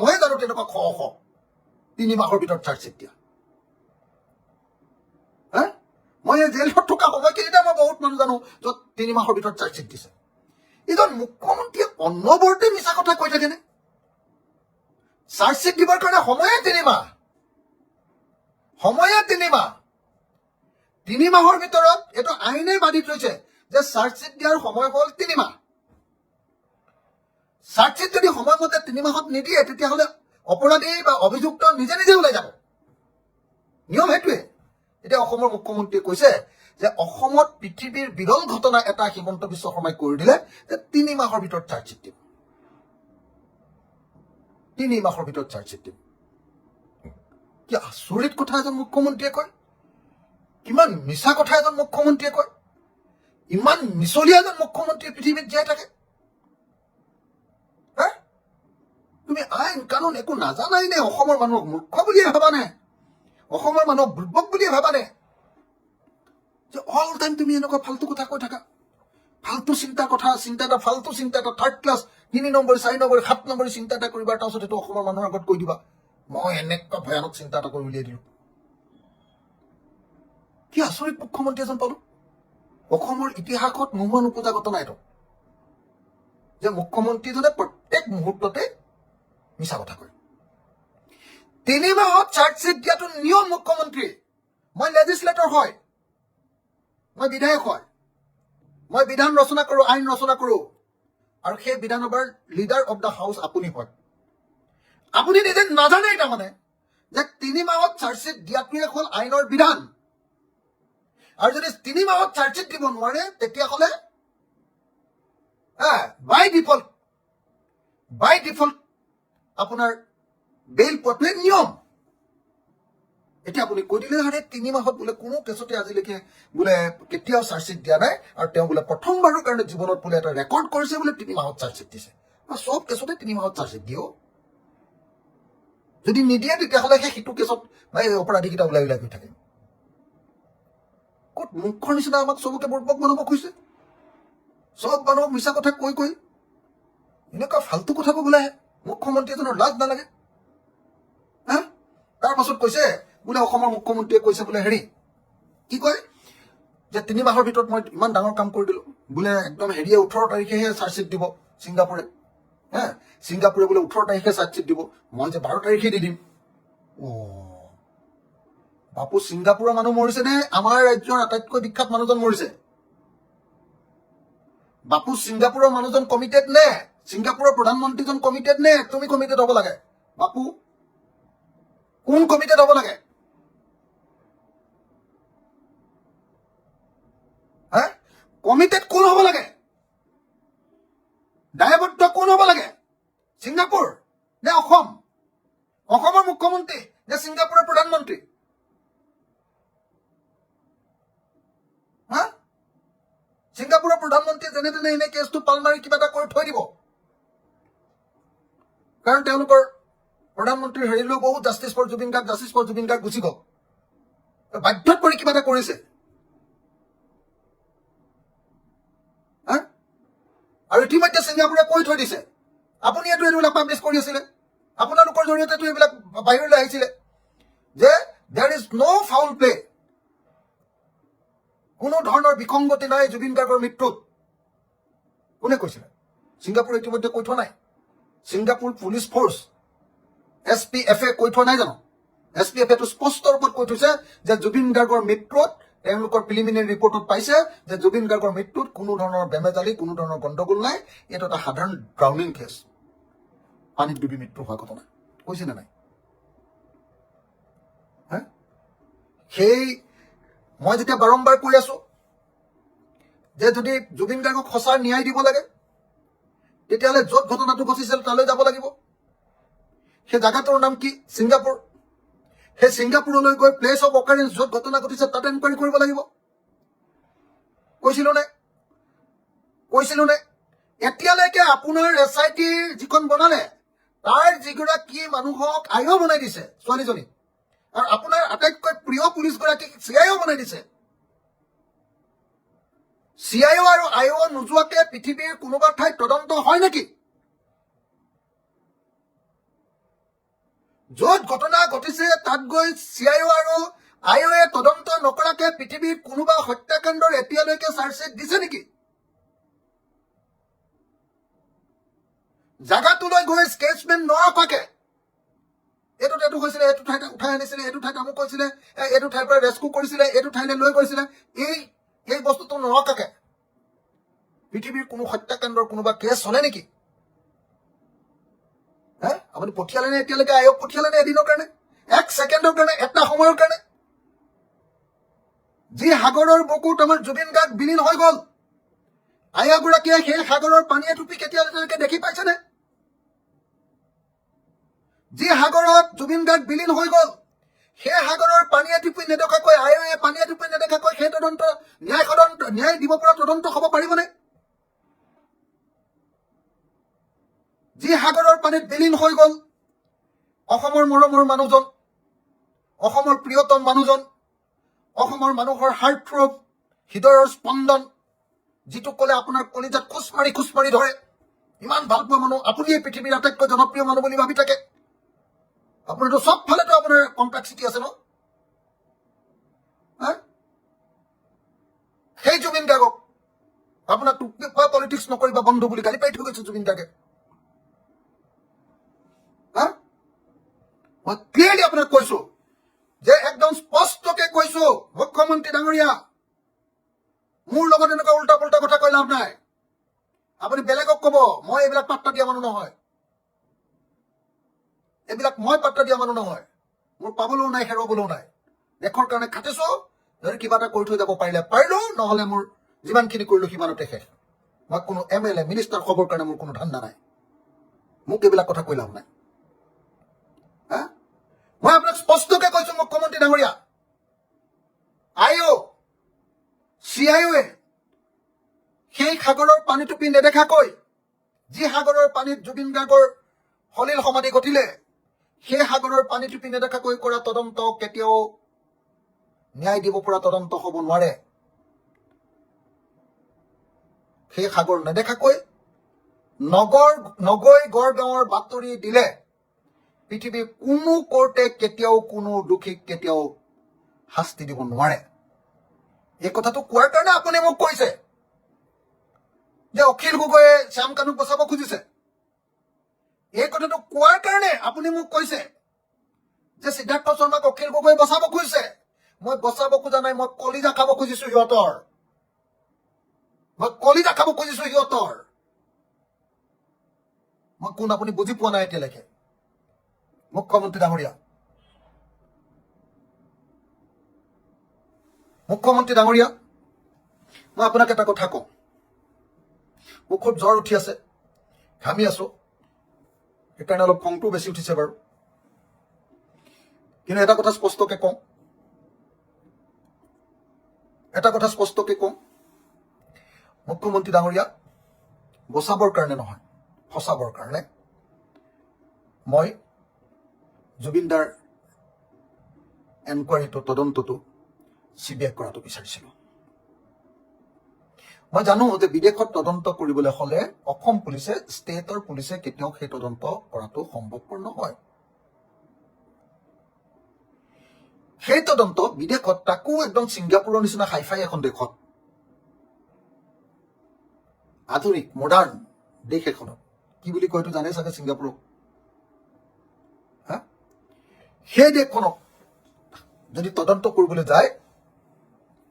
মই জানো তেনেকুৱা 3 মাহৰ ভিতৰত চাৰ্জশ্বিট দিয়া মই জেলত থকা সময়খিনিতে মই বহুত মানুহ জানো য'ত 3 মাহৰ ভিতৰত চাৰ্জশ্বিট দিছে এজন মুখ্যমন্ত্ৰীয়ে অনবৰতে মিছা কথা কৈ থাকেনে চাৰ্জশ্বিট দিবৰ কাৰণে সময়ে 3 মাহ 3 মাহৰ ভিতৰত এইটো আইনে বান্ধি থৈছে যে চাৰ্জশ্বিট দিয়াৰ সময় হ'ল 3 মাহ চাৰ্জশ্বিট যদি সময়মতে 3 মাহত নিদিয়ে তেতিয়াহ'লে অপৰাধী বা অভিযুক্ত নিজে ওলাই যাব নিয়ম সেইটোৱে এতিয়া অসমৰ মুখ্যমন্ত্ৰীয়ে কৈছে যে অসমত পৃথিৱীৰ বিৰল ঘটনা এটা হিমন্ত বিশ্ব শৰ্মাই কৰি দিলে যে 3 মাহৰ ভিতৰত চাৰ্জশ্বিট দিব 3 মাহৰ ভিতৰত চাৰ্জশ্বিট দিব কি আচৰিত কথা এজন মুখ্যমন্ত্ৰীয়ে কয় কিমান মিছা কথা এজন মুখ্যমন্ত্ৰীয়ে কয়, ইমান মিছলীয়া এজন মুখ্যমন্ত্ৰীয়ে পৃথিৱীত জীয়াই থাকে। তুমি আইন কানুন একো নাজানাই নে? অসমৰ মানুহক মূৰ্খ বুলিয়ে ভাবানে? অসমৰ মানুহক বুৰ্বক বুলিয়ে ভাবানে? যে অল টাইম তুমি এনেকুৱা ফাল্টু কথা কৈ থাকা, ফাল্টু চিন্তা ফাল্টু চিন্তা এটা 3rd class 3 number 4 number 7 number চিন্তা এটা কৰিবা, তাৰপিছত এইটো অসমৰ মানুহৰ আগত কৈ দিবা মই এনেকুৱা ভয়ানক চিন্তা এটা কৰি উলিয়াই দিলো। কি আচৰিত মুখ্যমন্ত্ৰী এজন পালো। অসমৰ ইতিহাসত নোহোৱা নোপোজা ঘটনা এইটো, যে মুখ্যমন্ত্ৰীজনে প্ৰত্যেক মুহূৰ্ততে মিছা কথা কয়। 3 মাহত চাৰ্জশ্বিট দিয়াটো নিয়ম মুখ্যমন্ত্ৰী। মই লেজিছলেটৰ হয়, মই বিধায়ক হয়, মই বিধান ৰচনা কৰো, আইন ৰচনা কৰো, আৰু সেই বিধানসভাৰ লিডাৰ অফ দ্য হাউচ আপুনি হয়। আপুনি নিজে নাজানে তাৰমানে যে 3 মাহত চাৰ্জশ্বিট দিয়াটোৱে হ'ল আইনৰ বিধান। আৰু যদি 3 মাহত চাৰ্জশ্বিট দিব নোৱাৰে তেতিয়াহ'লে বাই ডিফল্ট আপোনাৰ বেইল পোৱাটোৱে নিয়ম। এতিয়া আপুনি কৈ দিলে হাৰে 3 মাহত বোলে কোনো কেছতে আজিলৈকে বোলে কেতিয়াও চাৰ্জশ্বিট দিয়া নাই, আৰু তেওঁ বোলে প্ৰথমবাৰৰ কাৰণে জীৱনত বোলে এটা ৰেকৰ্ড কৰিছে, বোলে 3 মাহত চাৰ্জশ্বিট দিছে। চব কেছতে 3 মাহত চাৰ্জশ্বিট দিও, যদি নিদিয়ে তেতিয়াহ'লে সেই সিটো কেছত অপৰাধীকেইটা ওলাই গৈ থাকে। ক'ত মুখৰ নিচিনা আমাক চবকে বুৰ্বক বনাব খুজিছে, চব মানুহক মিছা কথা কৈ এনেকুৱা ফাল্টু কথা ক'বলৈ আহে। মুখ্যমন্ত্ৰী এজনৰ লাজ নালাগে? তাৰ পাছত কৈছে বোলে অসমৰ মুখ্যমন্ত্ৰীয়ে কৈছে বোলে হেৰি কি কয় যে 3 মাহৰ ভিতৰত মই ইমান ডাঙৰ কাম কৰি দিলো, বোলে একদম হেৰিয়ে 18 তাৰিখেহে চাৰ্জশ্বিট দিব ছিংগাপুৰে। ছিংগাপুৰে বোলে 18 তাৰিখে চাৰ্জশ্বিট দিব, মই যে 12 তাৰিখে দি দিম। বাপু, ছিংগাপুৰৰ মানুহ মৰিছে নে আমাৰ ৰাজ্যৰ আটাইতকৈ বিখ্যাত মানুহজন মৰিছে? বাপু, ছিংগাপুৰৰ মানুহজন কমিটেড নে? ছিংগাপুৰৰ প্ৰধানমন্ত্ৰীজন কমিটেড নে? তুমি কমিটেড হ'ব লাগে। বাপু, কোন কমিটেড হ'ব লাগে? কমিটেড কোন হ'ব লাগে? দায়বদ্ধ কোন হ'ব লাগে? ছিংগাপুৰ নে অসম? অসমৰ মুখ্যমন্ত্ৰী নে ছিংগাপুৰৰ প্ৰধানমন্ত্ৰী? ছিংগাপুৰৰ প্ৰধানমন্ত্ৰীয়ে যেনে তেনে এনে কেছটো পাল মাৰি কিবা এটা কৰি থৈ দিব, কাৰণ তেওঁলোকৰ প্ৰধানমন্ত্ৰীৰ হেৰিলেও বহুত জাষ্টিছ ফৰ জুবিন গাৰ্গ গুচি গ'ল, বাধ্যত পৰি কিবা এটা কৰিছে। আৰু ইতিমধ্যে ছিংগাপুৰে কৈ থৈ দিছে, আপুনি এইবিলাক পাব্লিছ কৰি আছিলে, আপোনালোকৰ জৰিয়তে এইবিলাক বাহিৰলৈ আহিছিলে, যে there is no' foul play, কোনো ধৰণৰ বিসংগতি নাই জুবিন গাৰ্গৰ মৃত্যুত। কোনে কৈছিলে? ছিংগাপুৰে ইতিমধ্যে কৈ থোৱা নাই? ছিংগাপুৰ পুলিচ ফৰ্চ SPF কৈ থোৱা নাই জানো? SPF টো স্পষ্ট ৰূপত কৈ থৈছে যে জুবিন গাৰ্গৰ মৃত্যুত তেওঁলোকৰ প্ৰিলিমিনাৰী ৰিপৰ্টত পাইছে যে জুবিন গাৰ্গৰ মৃত্যুত কোনো ধৰণৰ বেমেজালি, কোনো ধৰণৰ গণ্ডগোল নাই, এইটো এটা সাধাৰণ ড্ৰাউনিং কেছ, পানীত ডুবি মৃত্যু হোৱা ঘটনা। কৈছে নে নাই? সেই মই যেতিয়া বাৰম্বাৰ কৈ আছো যে যদি জুবিন গাৰ্গক সঁচা ন্যায় দিব লাগে তেতিয়াহ'লে য'ত ঘটনাটো ঘটিছিল তালৈ যাব লাগিব। সেই জাগাটোৰ নাম কি? ছিংগাপুৰ। সেই ছিংগাপুৰলৈ গৈ প্লেচ অফ অকাৰেঞ্চ য'ত ঘটনা ঘটিছে তাত এনকুৱাৰী কৰিব লাগিব। কৈছিলো নে? এতিয়ালৈকে আপোনাৰ SIT যিখন বনালে তাৰ যিগৰাকী মানুহক IO বনাই দিছে ছোৱালীজনী, আৰু আপোনাৰ আটাইতকৈ প্ৰিয় পুলিচ গৰাকীক CIO বনাই দিছে। CIO আৰু IO নোযোৱাকে পৃথিৱীৰ কোনোবা ঠাইত তদন্ত হয় নেকি? য'ত ঘটনা ঘটিছে তাত গৈ CIO আৰু IO তদন্ত নকৰাকে পৃথিৱীৰ কোনোবা হত্যাকাণ্ডৰ এতিয়ালৈকে চাৰ্জশ্বিট দিছে নেকি? জাগাটোলৈ গৈ স্কেচমেন নৰখাকে এইটো হৈছিলে, এইটো ঠাইত উঠাই আনিছিলে, এইটো ঠাইত আমুক কৈছিলে, এইটো ঠাইৰ পৰা ৰেস্কিউ কৰিছিলে, এইটো ঠাইলৈ লৈ গৈছিলে, এই বস্তুটো নৰখাকে পৃথিৱীৰ কোনো হত্যাকাণ্ডৰ কোনোবা কেছ হলে নেকি? আপুনি পঠিয়ালে নে এতিয়ালৈকে? আয়োগ পঠিয়ালে নে এদিনৰ কাৰণে, 1 ছেকেণ্ডৰ কাৰণে, এটা সময়ৰ কাৰণে? যি সাগৰৰ বুকুত আমাৰ জুবিন গাৰ্গ বিলীন হৈ গ'ল, আয়োগগৰাকীয়ে সেই সাগৰৰ পানী এটুপি কেতিয়ালৈকে দেখি পাইছেনে? যি সাগৰত জুবিন গাৰ্গ বিলীন হৈ গ'ল সেই সাগৰৰ পানী এটুপি নেদেখাকৈ আয়োগে পানী এটুপি নেদেখাকৈ নেদেখাকৈ সেই তদন্ত ন্যায় দিব পৰা তদন্ত হ'ব পাৰিবনে? যি সাগৰৰ পানীত বিলীন হৈ গ'ল অসমৰ মৰমৰ মানুহজন, অসমৰ প্ৰিয়তম মানুহজন, অসমৰ মানুহৰ হাৰ্টথ্ৰব, হৃদয়ৰ স্পন্দন, যিটো ক'লে আপোনাৰ কলিজাত খোজ মাৰি ধৰে। ইমান ভাল পোৱা মানুহ, আপুনি এই পৃথিৱীৰ আটাইতকৈ জনপ্ৰিয় মানুহ বুলি ভাবি থাকে। আপোনাৰতো চব ফালেতো আপোনাৰ কমপ্লেক্সিটি আছে ন? সেই জুবিন গাৰ্গক আপোনাক পলিটিক্স নকৰিবা বন্ধু বুলি গালি পাৰি থৈ গৈছে জুবিন গাৰ্গে। মই ক্লিয়াৰলি আপোনাক কৈছো যে একদম স্পষ্টকে কৈছো, মুখ্যমন্ত্ৰী ডাঙৰীয়া, মোৰ লগত এনেকুৱা উল্টা পুল্টা কথা কৈ লাভ নাই। আপুনি বেলেগক কব, মই এইবিলাক পাত্তা দিয়া মানুহ নহয়। এইবিলাক মই পাত্তা দিয়া মানুহ নহয়। মোৰ পাবলৈও নাই, হেৰুৱাবলৈও নাই। দেশৰ কাৰণে খাটিছো, যদি কিবা এটা কৰি থৈ যাব পাৰিলে পাৰিলো, নহলে মোৰ যিমানখিনি কৰিলো সিমানতে শেষ। মই কোনো MLA মিনিষ্টাৰ খবৰ কাৰণে মোৰ কোনো ধান্দা নাই। মোক এইবিলাক কথা কৈ লাভ নাই। মই আপোনাক স্পষ্টকে কৈছো, মুখ্যমন্ত্ৰী ডাঙৰীয়া, CIO সেই সাগৰৰ পানী টুপি নেদেখাকৈ, যি সাগৰৰ পানীত জুবিন গাৰ্গৰ সলিল সমাধি ঘটিলে, সেই সাগৰৰ পানী টুপি নেদেখাকৈ কৰা তদন্ত কেতিয়াও ন্যায় দিব পৰা তদন্ত হ'ব নোৱাৰে। সেই সাগৰ নেদেখাকৈ নগৈ গড়গাঁৱৰ বাতৰি দিলে পৃথিৱীৰ কোনো কোৰ্টে কেতিয়াও কোনো দোষীক কেতিয়াও শাস্তি দিব নোৱাৰে। এই কথাটো কোৱাৰ কাৰণে আপুনি মোক কৈছে যে অখিল গগৈয়ে শ্যাম কানুক বচাব খুজিছে। এই কথাটো কোৱাৰ কাৰণে আপুনি মোক কৈছে যে সিদ্ধাৰ্থ শৰ্মাক অখিল গগৈয়ে বচাব খুজিছে। মই বচাব খোজা নাই, মই কলিজা খাব খুজিছো সিহঁতৰ। মই কোন আপুনি বুজি পোৱা নাই এতিয়ালৈকে। মুখ্যমন্ত্ৰী ডাঙৰীয়া, মই আপোনাক এটা কথা কওঁ। মোৰ খুব জ্বৰ উঠি আছে, ঘামি আছো, সেইকাৰণে অলপ খংটো বেছি উঠিছে বাৰু। কিন্তু এটা কথা স্পষ্টকে কওঁ, মুখ্যমন্ত্ৰী ডাঙৰীয়া, বচাবৰ কাৰণে নহয়, ফচাবৰ কাৰণে মই জুবিনদাৰ এনকুৱাৰীটো, তদন্তটো CBI কৰাটো বিচাৰিছিলো। মই জানো যে বিদেশত তদন্ত কৰিবলৈ হলে অসম পুলিচে, ষ্টেটৰ পুলিচে কেতিয়াও সেই তদন্ত কৰাটো সম্ভৱপৰ নহয়। সেই তদন্ত বিদেশত, তাকো একদম ছিংগাপুৰৰ নিচিনা হাইফাই এখন দেশত, আধুনিক মডাৰ্ণ দেশ এখনত, কি বুলি কয় এইটো জানে চাগে ছিংগাপুৰক, সেই দেশখনক যদি তদন্ত কৰিবলৈ যায়,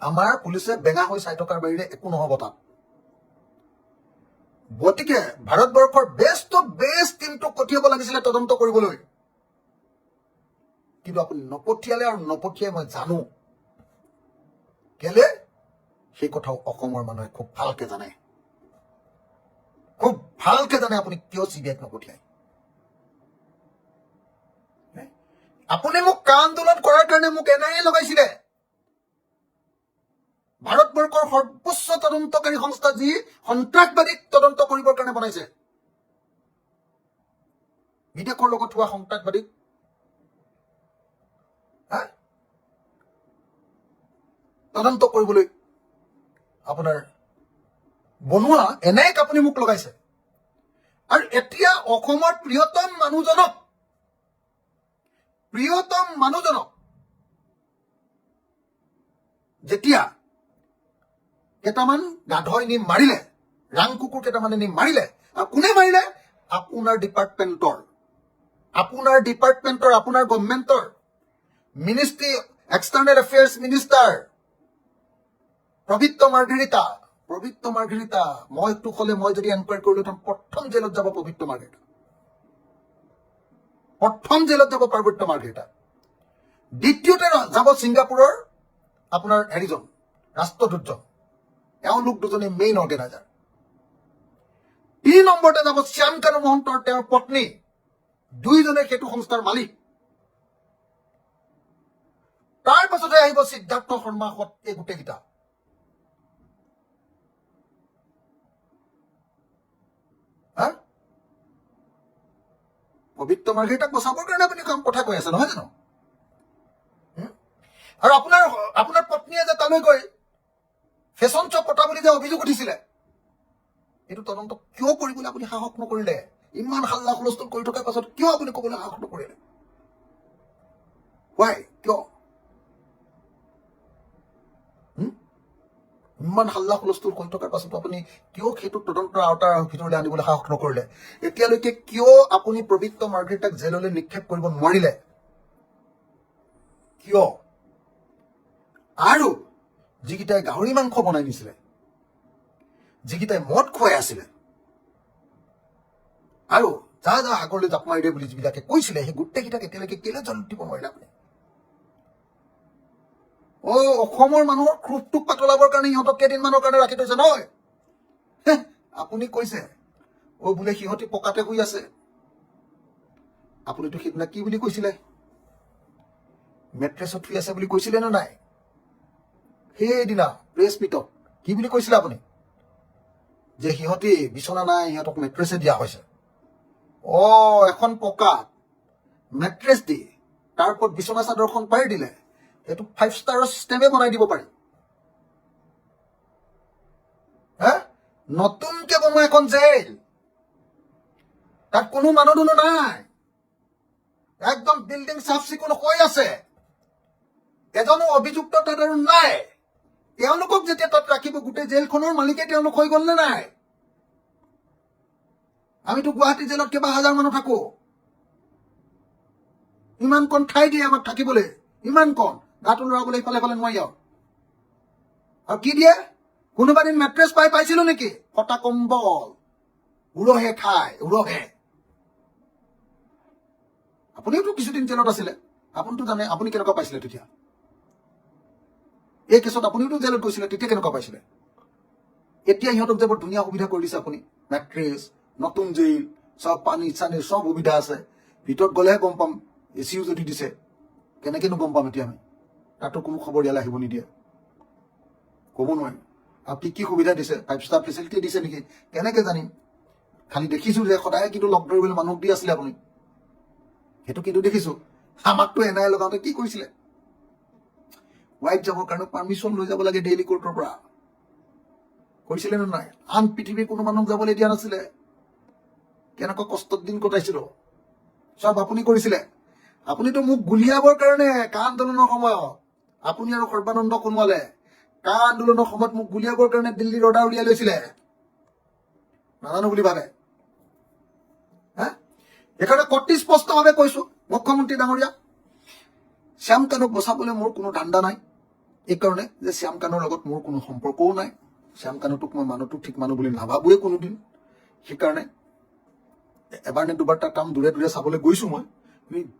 আমাৰ পুলিচে বেঙা হৈ চাই থকাৰ বাহিৰে একো নহব তাত। গতিকে ভাৰতবৰ্ষৰ বেষ্ট টিমটোক পঠিয়াব লাগিছিলে তদন্ত কৰিবলৈ, কিন্তু আপুনি নপঠিয়ালে। আৰু নপঠিয়াই মই জানো কেলে, সেই কথাও অসমৰ মানুহে খুব ভালকে জানে, আপুনি কিয় CBIক নপঠিয়াই। আপুনি মোক কা আন্দোলন কৰাৰ কাৰণে মোক NIA লগাইছিলে। ভাৰতবৰ্ষৰ সৰ্বোচ্চ তদন্তকাৰী সংস্থা, যি সন্ত্ৰাসবাদীক তদন্ত কৰিবৰ কাৰণে বনাইছে, বিদেশৰ লগত হোৱা সন্ত্ৰাসবাদীক তদন্ত কৰিবলৈ আপোনাৰ বনোৱা NIAক আপুনি মোক লগাইছে। আৰু এতিয়া অসমৰ প্ৰিয়তম মানুহজনক যেতিয়া কেইটামান গাধই নি মাৰিলে, ৰাং কুকুৰ কেইটামানে নি মাৰিলে, আৰু কোনে মাৰিলে? আপোনাৰ ডিপাৰ্টমেণ্টৰ, আপোনাৰ গভৰ্ণমেণ্টৰ মিনিষ্ট্ৰী, এক্সটাৰ্নেল এফেয়াৰ্ছ মিনিষ্টাৰ পবিত্ৰ মাৰ্ঘেৰিটা। মইতো ক'লে, মই যদি এনকুৱাৰী কৰিলো, প্ৰথম জেলত যাব পবিত্ৰ মাৰ্ঘেৰিটা। দ্বিতীয়তে যাব ছিংগাপুৰৰ আপোনাৰ হেৰিজন, ৰাষ্ট্ৰদূতজন, এওঁলোক দুজনে মেইন অৰ্গেনাইজাৰ। 3 নম্বৰতে যাব শ্যাম কানু মহন্তৰ তেওঁৰ পত্নী, দুইজনে সেইটো সংস্থাৰ মালিক। তাৰ পাছতে আহিব সিদ্ধাৰ্থ শৰ্মা এই গোটেইকেইটা। পবিত্ৰ মাৰ্ঘেৰিটাক বচাবৰ কাৰণে আপুনি কথা কৈ আছে নহয় জানো? আৰু আপোনাৰ পত্নীয়ে যে তালৈ গৈ ফেশ্বন শ্বপ পতা বুলি যে অভিযোগ উঠিছিলে, এইটো তদন্ত কিয় কৰিবলৈ আপুনি সাহস নকৰিলে? ইমান হাল্লা হুলস্থুল কৰি থকাৰ পাছত কিয় আপুনি ক'বলৈ সাহস নকৰিলে? কিয় ইমান হাল্লা হুলস্থুল কৰি থকাৰ পাছতো আপুনি কিয় সেইটো তদন্তৰ আওতাৰ ভিতৰলৈ আনিবলৈ সাহস নকৰিলে? এতিয়ালৈকে কিয় আপুনি পবিত্ৰ মাৰ্ঘেৰিটাক জেললৈ নিক্ষেপ কৰিব নোৱাৰিলে? কিয়? আৰু যিকেইটাই গাহৰি মাংস বনাই নিছিলে, যিকেইটাই মদ খুৱাই আছিলে, আৰু যা আগৰলৈ জাপ মাৰি দিয়ে বুলি যিবিলাকে কৈছিলে, সেই গোটেইকেইটাক এতিয়ালৈকে কেলে জেলত দিব নোৱাৰিলে আপুনি? অসমৰ মানুহৰ ক্ষোভটোক পাতলাবৰ কাৰণে ইহঁতক কেইদিনমানৰ কাৰণে ৰাখি থৈছে নহয়? আপুনি কৈছে বোলে সিহঁতি পকাতে শুই আছে। আপুনিতো সেইদিনা কি বুলি কৈছিলে? মেট্ৰেছত শুই আছে বুলি কৈছিলে নে নাই? সেইদিনা প্ৰেছ মিটত কি বুলি কৈছিলে আপুনি? যে সিহঁতি বিচনা নাই, সিহঁতক মেট্ৰেছে দিয়া হৈছে। এখন পকাত মেট্ৰেছ দি তাৰ ওপৰত বিচনা চাদৰখন পাৰি দিলে, সেইটো 5 ষ্টাৰৰ চিষ্টেমে বনাই দিব পাৰি। নতুনকে বনোৱা এখন জেল, তাত কোনো মানুহ দুনুহ নাই, একদম বিল্ডিং চাফ চিকুণ হৈ আছে, এজনো অভিযুক্ত তাত আৰু নাই। তেওঁলোকক যেতিয়া তাত ৰাখিব, গোটেই জেলখনৰ মালিকে তেওঁলোক হৈ গ'ল নে নাই? আমিতো গুৱাহাটী জেলত কেইবা হাজাৰ মানুহ থাকো, ইমান কণ ঠাই দিয়ে আমাক থাকিবলৈ, ইমান কণ গাটো লৰাবলৈ ইফালে ইফালে নোৱাৰি। আৰু কি দিয়ে? কোনোবা দিন মেট্ৰেছ পাইছিলো নেকি? ফটা কম্বল, উৰহে খাই উৰহে। আপুনিওতো কিছুদিন জেলত আছিলে, আপুনিতো জানে আপুনি কেনেকুৱা পাইছিলে তেতিয়া। এই কেছত আপুনিওতো জেলত গৈছিলে, তেতিয়া কেনেকুৱা পাইছিলে? এতিয়া সিহঁতক যে বৰ ধুনীয়া সুবিধা কৰি দিছে আপুনি, মেট্ৰেছ, নতুন জেইল, চব পানী চানী চব সুবিধা আছে। ভিতৰত গ'লেহে গম পাম, এচিও যদি দিছে, কেনেকেনো গম পাম এতিয়া আমি? তাতো কোনো খবৰ ইয়ালৈ আহিব নিদিয়ে, ক'ব নোৱাৰিম। আৰু কি সুবিধা দিছে? 5 ষ্টাৰ ফেচিলিটি দিছে নেকি? কেনেকে জানিম? খালি দেখিছো যে সদায় কিন্তু লগ ধৰিবলৈ মানুহক দি আছিলে আপুনি, সেইটো কিন্তু দেখিছো। আমাকতো এনআই লগাওঁতে কি কৰিছিলে? হোৱাইট যাবৰ কাৰণে পাৰ্মিশ্যন লৈ যাব লাগে ডেইলি কোৰ্টৰ পৰা, কৰিছিলে নে নাই? আন পৃথিৱীৰ কোনো মানুহক যাবলৈ দিয়া নাছিলে। কেনেকুৱা কষ্টত দিন কটাইছিলো, চব আপুনি কৰিছিলে। আপুনিতো মোক গুলিয়াবৰ কাৰণে কা আন্দোলনৰ সময়ত আপুনি আৰু সৰ্বানন্দ সোণোৱালে কা আন্দোলনৰ সময়ত মোক গুলিয়াবৰ কাৰণে দিল্লীৰ অৰ্ডাৰ উলিয়াই লৈছিলে, নাজানো বুলি ভাবে? সেইকাৰণে অতি স্পষ্টভাৱে কৈছো, মুখ্যমন্ত্ৰী ডাঙৰীয়া, শ্যাম কানুক বচাবলৈ মোৰ কোনো ধান্দা নাই। এইকাৰণে যে শ্যাম কানুৰ লগত মোৰ কোনো সম্পৰ্কও নাই, শ্যাম কানুটোক মই মানুহটো ঠিক মানুহ বুলি নাভাবোৱে কোনোদিন। সেইকাৰণে এবাৰ নে দুবাৰ তাৰ কাম দূৰে দূৰে চাবলৈ গৈছো। মই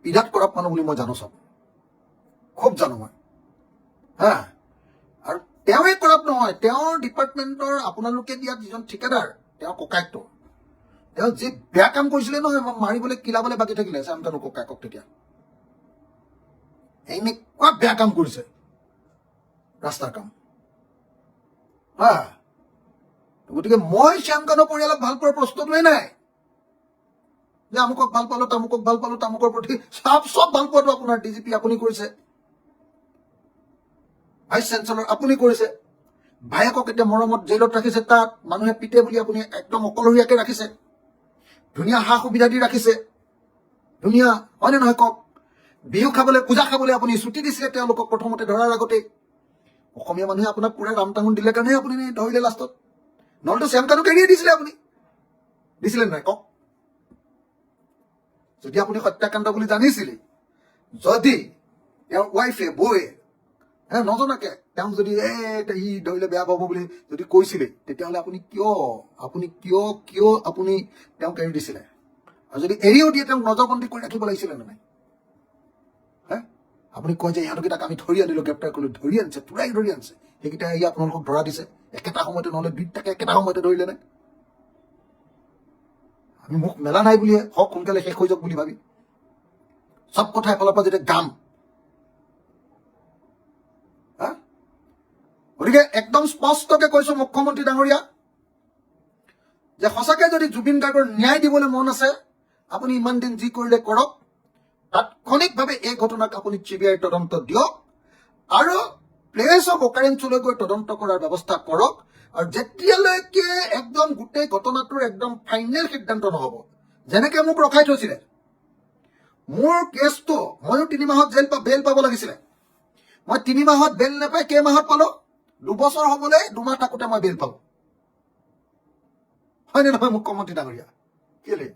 বিৰাট কৰাপ মানুহ বুলি মই জানো, চব খুব জানো মই। আৰু তেওঁৱে কৰাপ নহয়, তেওঁৰ ডিপাৰ্টমেণ্টৰ আপোনালোকে দিয়া যিজন ঠিকাদাৰ, তেওঁৰ ককায়েকটো, তেওঁ যি বেয়া কাম কৰিছিলে নহয়, মাৰিবলৈ কিলাবলৈ বাকী থাকিলে শ্যাম কানুৰ ককায়েকক। তেতিয়া এনেকুৱা বেয়া কাম কৰিছে, ৰাস্তাৰ কাম। গতিকে মই শ্যাম কানুৰ পৰিয়ালক ভাল পোৱাৰ প্ৰশ্নটোৱে নাই, যে আমুকক ভাল পালো, তামুকক ভাল পালো, তামুকৰ প্ৰতি চব ভাল পোৱাটো আপোনাৰ ডিজিপি আপুনি কৰিছে, ভাইচ চেঞ্চেলৰ আপুনি কৰিছে, ভায়েকক এতিয়া মৰমত জেলত ৰাখিছে, তাত মানুহে পিটে বুলি আপুনি একদম অকলশৰীয়াকে ৰাখিছে, ধুনীয়া সা সুবিধা দি ৰাখিছে, ধুনীয়া, হয়নে নহয় কওক? বিহু খাবলৈ, পূজা খাবলৈ আপুনি ছুটি দিছিলে তেওঁলোকক প্ৰথমতে ধৰাৰ আগতে। অসমীয়া মানুহে আপোনাক পুৰা ৰাম টাঙোন দিলে কাৰণেহে আপুনি ধৰিলে লাষ্টত, নহ'লেতো শ্যাম কানুক এৰিয়ে দিছিলে আপুনি, দিছিলে নাই কওক? যদি আপুনি হত্যাকাণ্ড বুলি জানিছিলে, যদি তেওঁৰ ৱাইফে বৌয়ে নজনাকে তেওঁক যদি সি ধৰিলে বেয়া পাব বুলি যদি কৈছিলে, তেতিয়াহ'লে আপুনি কিয় তেওঁক এৰি দিছিলে? আৰু যদি এৰিও দিয়ে, তেওঁক নজৰবন্দী কৰি ৰাখিব লাগিছিলে নে নাই? আপুনি কয় যে ইহঁতকেইটাক আমি ধৰি আনিলো, গ্ৰেপ্তাৰ কৰিলো, ধৰি আনিছে, পুৰাই ধৰি আনিছে, সেইকেইটা আহি আপোনালোকক ধৰা দিছে একেটা সময়তে, নহ'লে দুইটাকে একেটা সময়তে ধৰিলে নে? আমি মুখ মেলা নাই বুলিহে, হওক সোনকালে শেষ হৈ যাওক বুলি ভাবি চব কথা এফালৰ পৰা যেতিয়া গাম, গতিকে একদম স্পষ্টকে কৈছো মুখ্যমন্ত্ৰী ডাঙৰীয়া যে সঁচাকে যদি জুবিন গাৰ্গৰ ন্যায় দিবলৈ মন আছে আপুনি ইমান দিন যি কৰিলে কৰক তাৎক্ষণিকভাৱে এই ঘটনাক আপুনি চিবিআই তদন্ত দিয়ক আৰু প্লেচ অফ অকাৰেঞ্চলৈ গৈ তদন্ত কৰাৰ ব্যৱস্থা কৰক আৰু যেতিয়ালৈকে একদম গোটেই ঘটনাটোৰ একদম ফাইনেল সিদ্ধান্ত নহব যেনেকে মোক ৰখাই থৈছিলে মোৰ কেছটো ময়ো 3 মাহত বেল পাব লাগিছিলে মই 3 মাহত বেল নাপাই কেইমাহত পালো 2 বছৰ হ'বলৈ 2 মাহ থাকোতে মই বেল পালো হয়নে নহয় মুখ্যমন্ত্ৰী ডাঙৰীয়া কেলে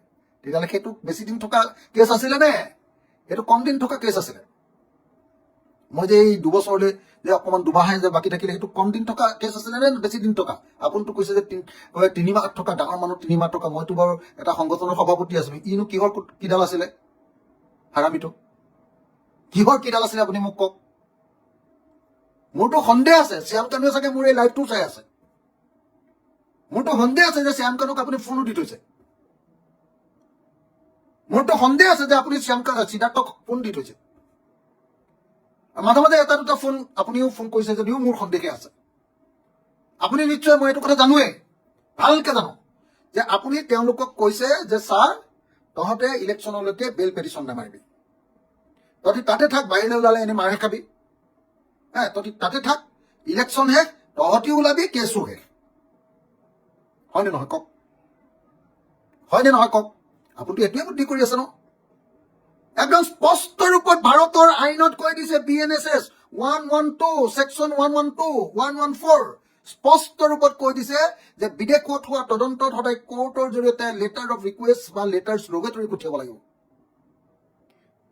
তেতিয়াহ'লে সেইটো বেছি দিন থকা কেছ আছিলে নে এইটো কম দিন থকা কেছ আছিলে মই যে এই 2 বছৰলৈ যে অকমান 2 মাহে যে বাকী থাকিলে সেইটো কম দিন থকা কেছ আছিলে নে বেছি দিন থকা আপুনিতো কৈছে যে 3 মাহত থকা ডাঙৰ মানুহ 3 মাহ থকা মইতো বাৰু এটা সংগঠনৰ সভাপতি আছিলো ইনো কিহৰ কিডাল আছিলে হাৰামিটো কিহৰ কিডাল আছিলে আপুনি মোক কওক মোৰতো সন্দেহ আছে শ্যাম কানুৱে চাগে মোৰ এই লাইভটো চাই আছে মোৰতো সন্দেহ আছে যে শ্যাম কানুক আপুনি ফোনো দি থৈছে মোৰতো সন্দেহ আছে যে আপুনি সিদ্ধাৰ্থক ফোন দি থৈছে মাজে মাজে এটা দুটা ফোন আপুনিও ফোন কৰিছে যদিও মোৰ সন্দেহে আছে আপুনি নিশ্চয় মই এইটো কথা জানোৱেই ভালকে জানো যে আপুনি তেওঁলোকক কৈছে যে ছাৰ তহঁতে ইলেকশ্যনলৈকে বেল পেটিশ্যন নামাৰিবি তহঁতি তাতে থাক বাহিৰলৈ ওলালে এনে মাৰহে খাবি তহঁতি তাতে থাক ইলেকশ্যন শেষ তহঁতি ওলাবি কেছো শেষ হয়নে নহয় কওক হয়নে নহয় কওক আপুনিতো এইটোৱে বুদ্ধি কৰি আছে ন একদম স্পষ্ট ৰূপত ভাৰতৰ আইনত কৈ দিছে BNSS 112 সেকশন 112 114 স্পষ্ট ৰূপত কৈ দিছে যে বিদেশত হোৱা তদন্তত সদায় কোৰ্টৰ জৰিয়তে লেটাৰ অফ ৰিকুৱেষ্ট বা লেটাৰ্ছ ৰোগেটৰি পঠিয়াব লাগিব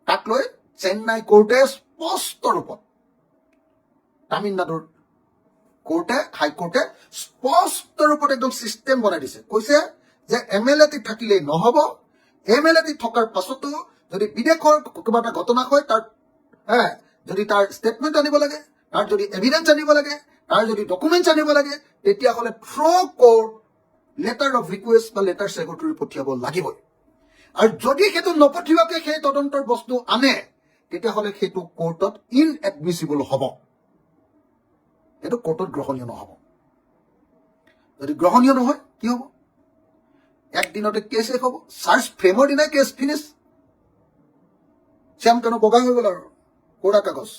তাক লৈ চেন্নাই কোৰ্টে স্পষ্ট ৰূপত তামিলনাডুৰ কোৰ্টে হাইকোৰ্টে স্পষ্ট ৰূপত একদম চিষ্টেম বনাই দিছে কৈছে যে MLA থাকিলেই নহব MLA থকাৰ পাছতো যদি বিদেশৰ কিবা এটা ঘটনা হয় তাৰ যদি তাৰ ষ্টেটমেণ্ট আনিব লাগে তাৰ যদি এভিডেন্স আনিব লাগে তাৰ যদি ডকুমেণ্টছ আনিব লাগে তেতিয়াহ'লে through court letter of request বা লেটাৰ ছেক্ৰেটৰী পঠিয়াব লাগিবই আৰু যদি সেইটো নপঠিওৱাকে সেই তদন্তৰ বস্তু আনে তেতিয়াহ'লে সেইটো কোৰ্টত ইনএডমিছিবল হ'ব এইটো কোৰ্টত গ্ৰহণীয় নহ'ব যদি গ্ৰহণীয় নহয় কি হ'ব একদিনতে কেছ শেষ হ'ব চাৰ্জ ফ্ৰেমৰ দিনাই কেছ ফিনিছ শ্যাম কানু বগা হৈ গ'ল আৰু কোৰা কাগজ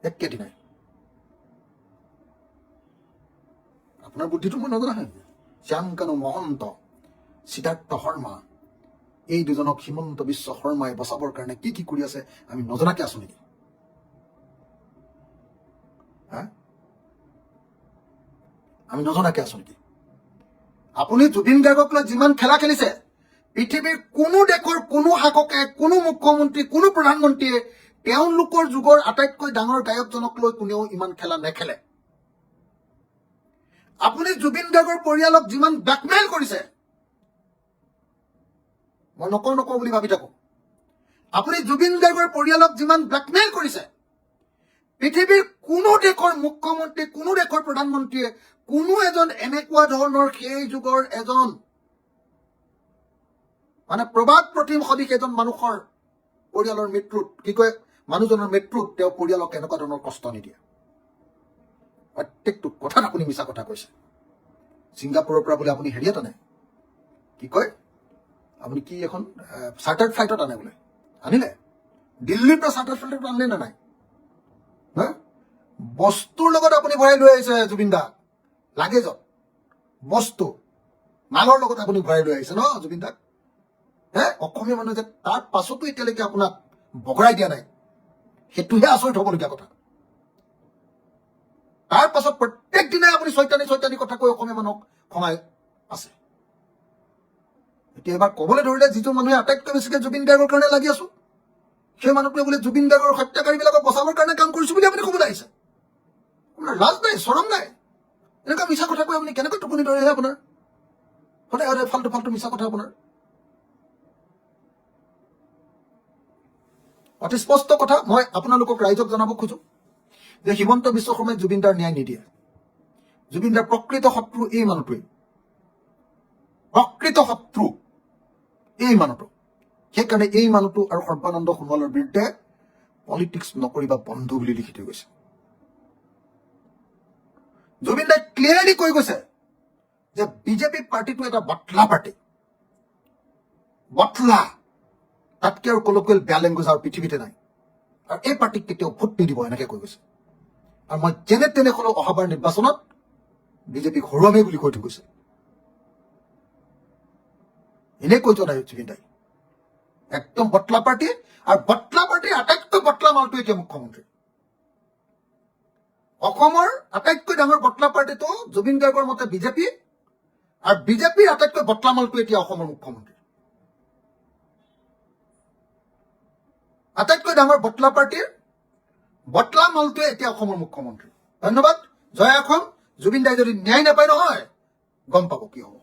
একেদিনাই আপোনাৰ বুদ্ধিটো মই নজনা হয় শ্যাম কানু মহন্ত সিদ্ধাৰ্থ শৰ্মা এই দুজনক হিমন্ত বিশ্ব শৰ্মাই বচাবৰ কাৰণে কি কৰি আছে আমি নজনাকে আছো নেকি আমি নজনাকে আছো নেকি আপুনি জুবিন গাৰ্গক লৈ যিমান খেলা খেলিছে পৃথিৱীৰ কোনো দেশৰ কোনো শাসকে কোনো মুখ্যমন্ত্ৰী কোনো প্ৰধানমন্ত্ৰীয়ে তেওঁলোকৰ যুগৰ আটাইতকৈ ডাঙৰ গায়কজনক লৈ কোনেও ইমান খেলা নেখেলে আপুনি জুবিন গাৰ্গৰ পৰিয়ালক যিমান ব্লেকমেইল কৰিছে মই নকওঁ বুলি ভাবি থাকো আপুনি জুবিন গাৰ্গৰ পৰিয়ালক যিমান ব্লেকমেইল কৰিছে পৃথিৱীৰ কোনো দেশৰ মুখ্যমন্ত্ৰী কোনো দেশৰ প্ৰধানমন্ত্ৰীয়ে কোনো এজন এনেকুৱা ধৰণৰ সেই যুগৰ এজন মানে প্ৰবাদ প্ৰতিম সদৃশ এজন মানুহৰ পৰিয়ালৰ মৃত্যুত কি কয় মানুহজনৰ মৃত্যুত তেওঁ পৰিয়ালক এনেকুৱা ধৰণৰ কষ্ট নিদিয়ে প্ৰত্যেকটো কথাত আপুনি মিছা কথা কৈছে ছিংগাপুৰৰ পৰা বোলে আপুনি হেৰিয়াত আনে কি কয় আপুনি কি এখন চাৰ্টাৰ্ড ফ্লাইটত আনে বোলে আনিলে দিল্লীৰ পৰা চাৰ্টাৰ্ড ফ্লাইটত আনিলে নে নাই বস্তুৰ লগত আপুনি ভৰাই লৈ আহিছে জুবিন দা লাগেজত বস্তু মালৰ লগত আপুনি ভৰাই লৈ আহিছে ন জুবিন দাক অসমীয়া মানুহে যে তাৰ পাছতো এতিয়ালৈকে আপোনাক বগৰাই দিয়া নাই সেইটোহে আচৰিত হ'বলগীয়া কথা তাৰ পাছত প্ৰত্যেক দিনাই আপুনি চৈতানি কথা কৈ অসমীয়া মানুহক খঙাই আছে এতিয়া এবাৰ ক'বলৈ ধৰিলে যিটো মানুহে আটাইতকৈ বেছিকৈ জুবিন গাৰ্গৰ কাৰণে লাগি আছো সেই মানুহটোৱে বোলে জুবিন গাৰ্গৰ হত্যাকাৰীবিলাকক বচাবৰ কাৰণে কাম কৰিছো বুলি আপুনি ক'বলৈ আহিছে আপোনাৰ লাজ নাই চৰম নাই এনেকুৱা মিছা কথা কৈ আপুনি কেনেকৈ টোপনি ধৰেহে আপোনাৰ সদায় ফাল্টু মিছা কথা আপোনাৰ অতি স্পষ্ট কথা মই আপোনালোকক ৰাইজক জনাব খোজো যে হিমন্ত বিশ্ব শৰ্মাই জুবিন দাৰ ন্যায় নিদিয়ে জুবিন দাৰ প্ৰকৃত শত্ৰু এই মানুহটোৱে প্ৰকৃত শত্ৰু এই মানুহটো সেইকাৰণে এই মানুহটো আৰু সৰ্বানন্দ সোণোৱালৰ বিৰুদ্ধে পলিটিক্স নকৰিবা বন্ধু বুলি লিখি থৈ গৈছে ক্লিয়াৰলি কৈ গৈছে যে বিজেপি পাৰ্টিটো এটা বটলা পাৰ্টি, বটলা, তাতকৈ আৰু কলকুৱেল বেয়া লেংগুৱেজ আৰু পৃথিৱীতে নাই, আৰু এই পাৰ্টিক কেতিয়াও ভোট নিদিব, এনেকে কৈ গৈছে। আৰু মই যেনে তেনে হ'লেও অহাবাৰ নিৰ্বাচনত বিজেপিক হৰুৱামেই বুলি কৈ থৈ গৈছে। এনেই কৈ যোৱা নাই জুবিন দাই, একদম বটলা পাৰ্টি, আৰু বটলা পাৰ্টিৰ আটাইতকৈ বটলা মালটো এতিয়া মুখ্যমন্ত্ৰী। অসমৰ আটাইতকৈ ডাঙৰ বটলা পাৰ্টিটো জুবিন গাৰ্গৰ মতে বিজেপি, আৰু বিজেপিৰ আটাইতকৈ বটলা মালটো এতিয়া অসমৰ মুখ্যমন্ত্ৰী। আটাইতকৈ ডাঙৰ বটলা পাৰ্টিৰ বটলা মালটোৱে এতিয়া অসমৰ মুখ্যমন্ত্ৰী। ধন্যবাদ, জয় অসম। জুবিন দাই যদি ন্যায় নাপায় নহয়, গম পাব কি হ'ব।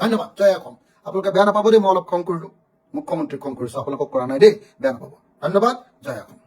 ধন্যবাদ, জয় অসম। আপোনালোকে বেয়া নাপাব দেই, মই অলপ খং কৰিলো, মুখ্যমন্ত্ৰীক খং কৰিছো, আপোনালোকক কৰা নাই দেই, বেয়া নাপাব। ধন্যবাদ, জয় অসম।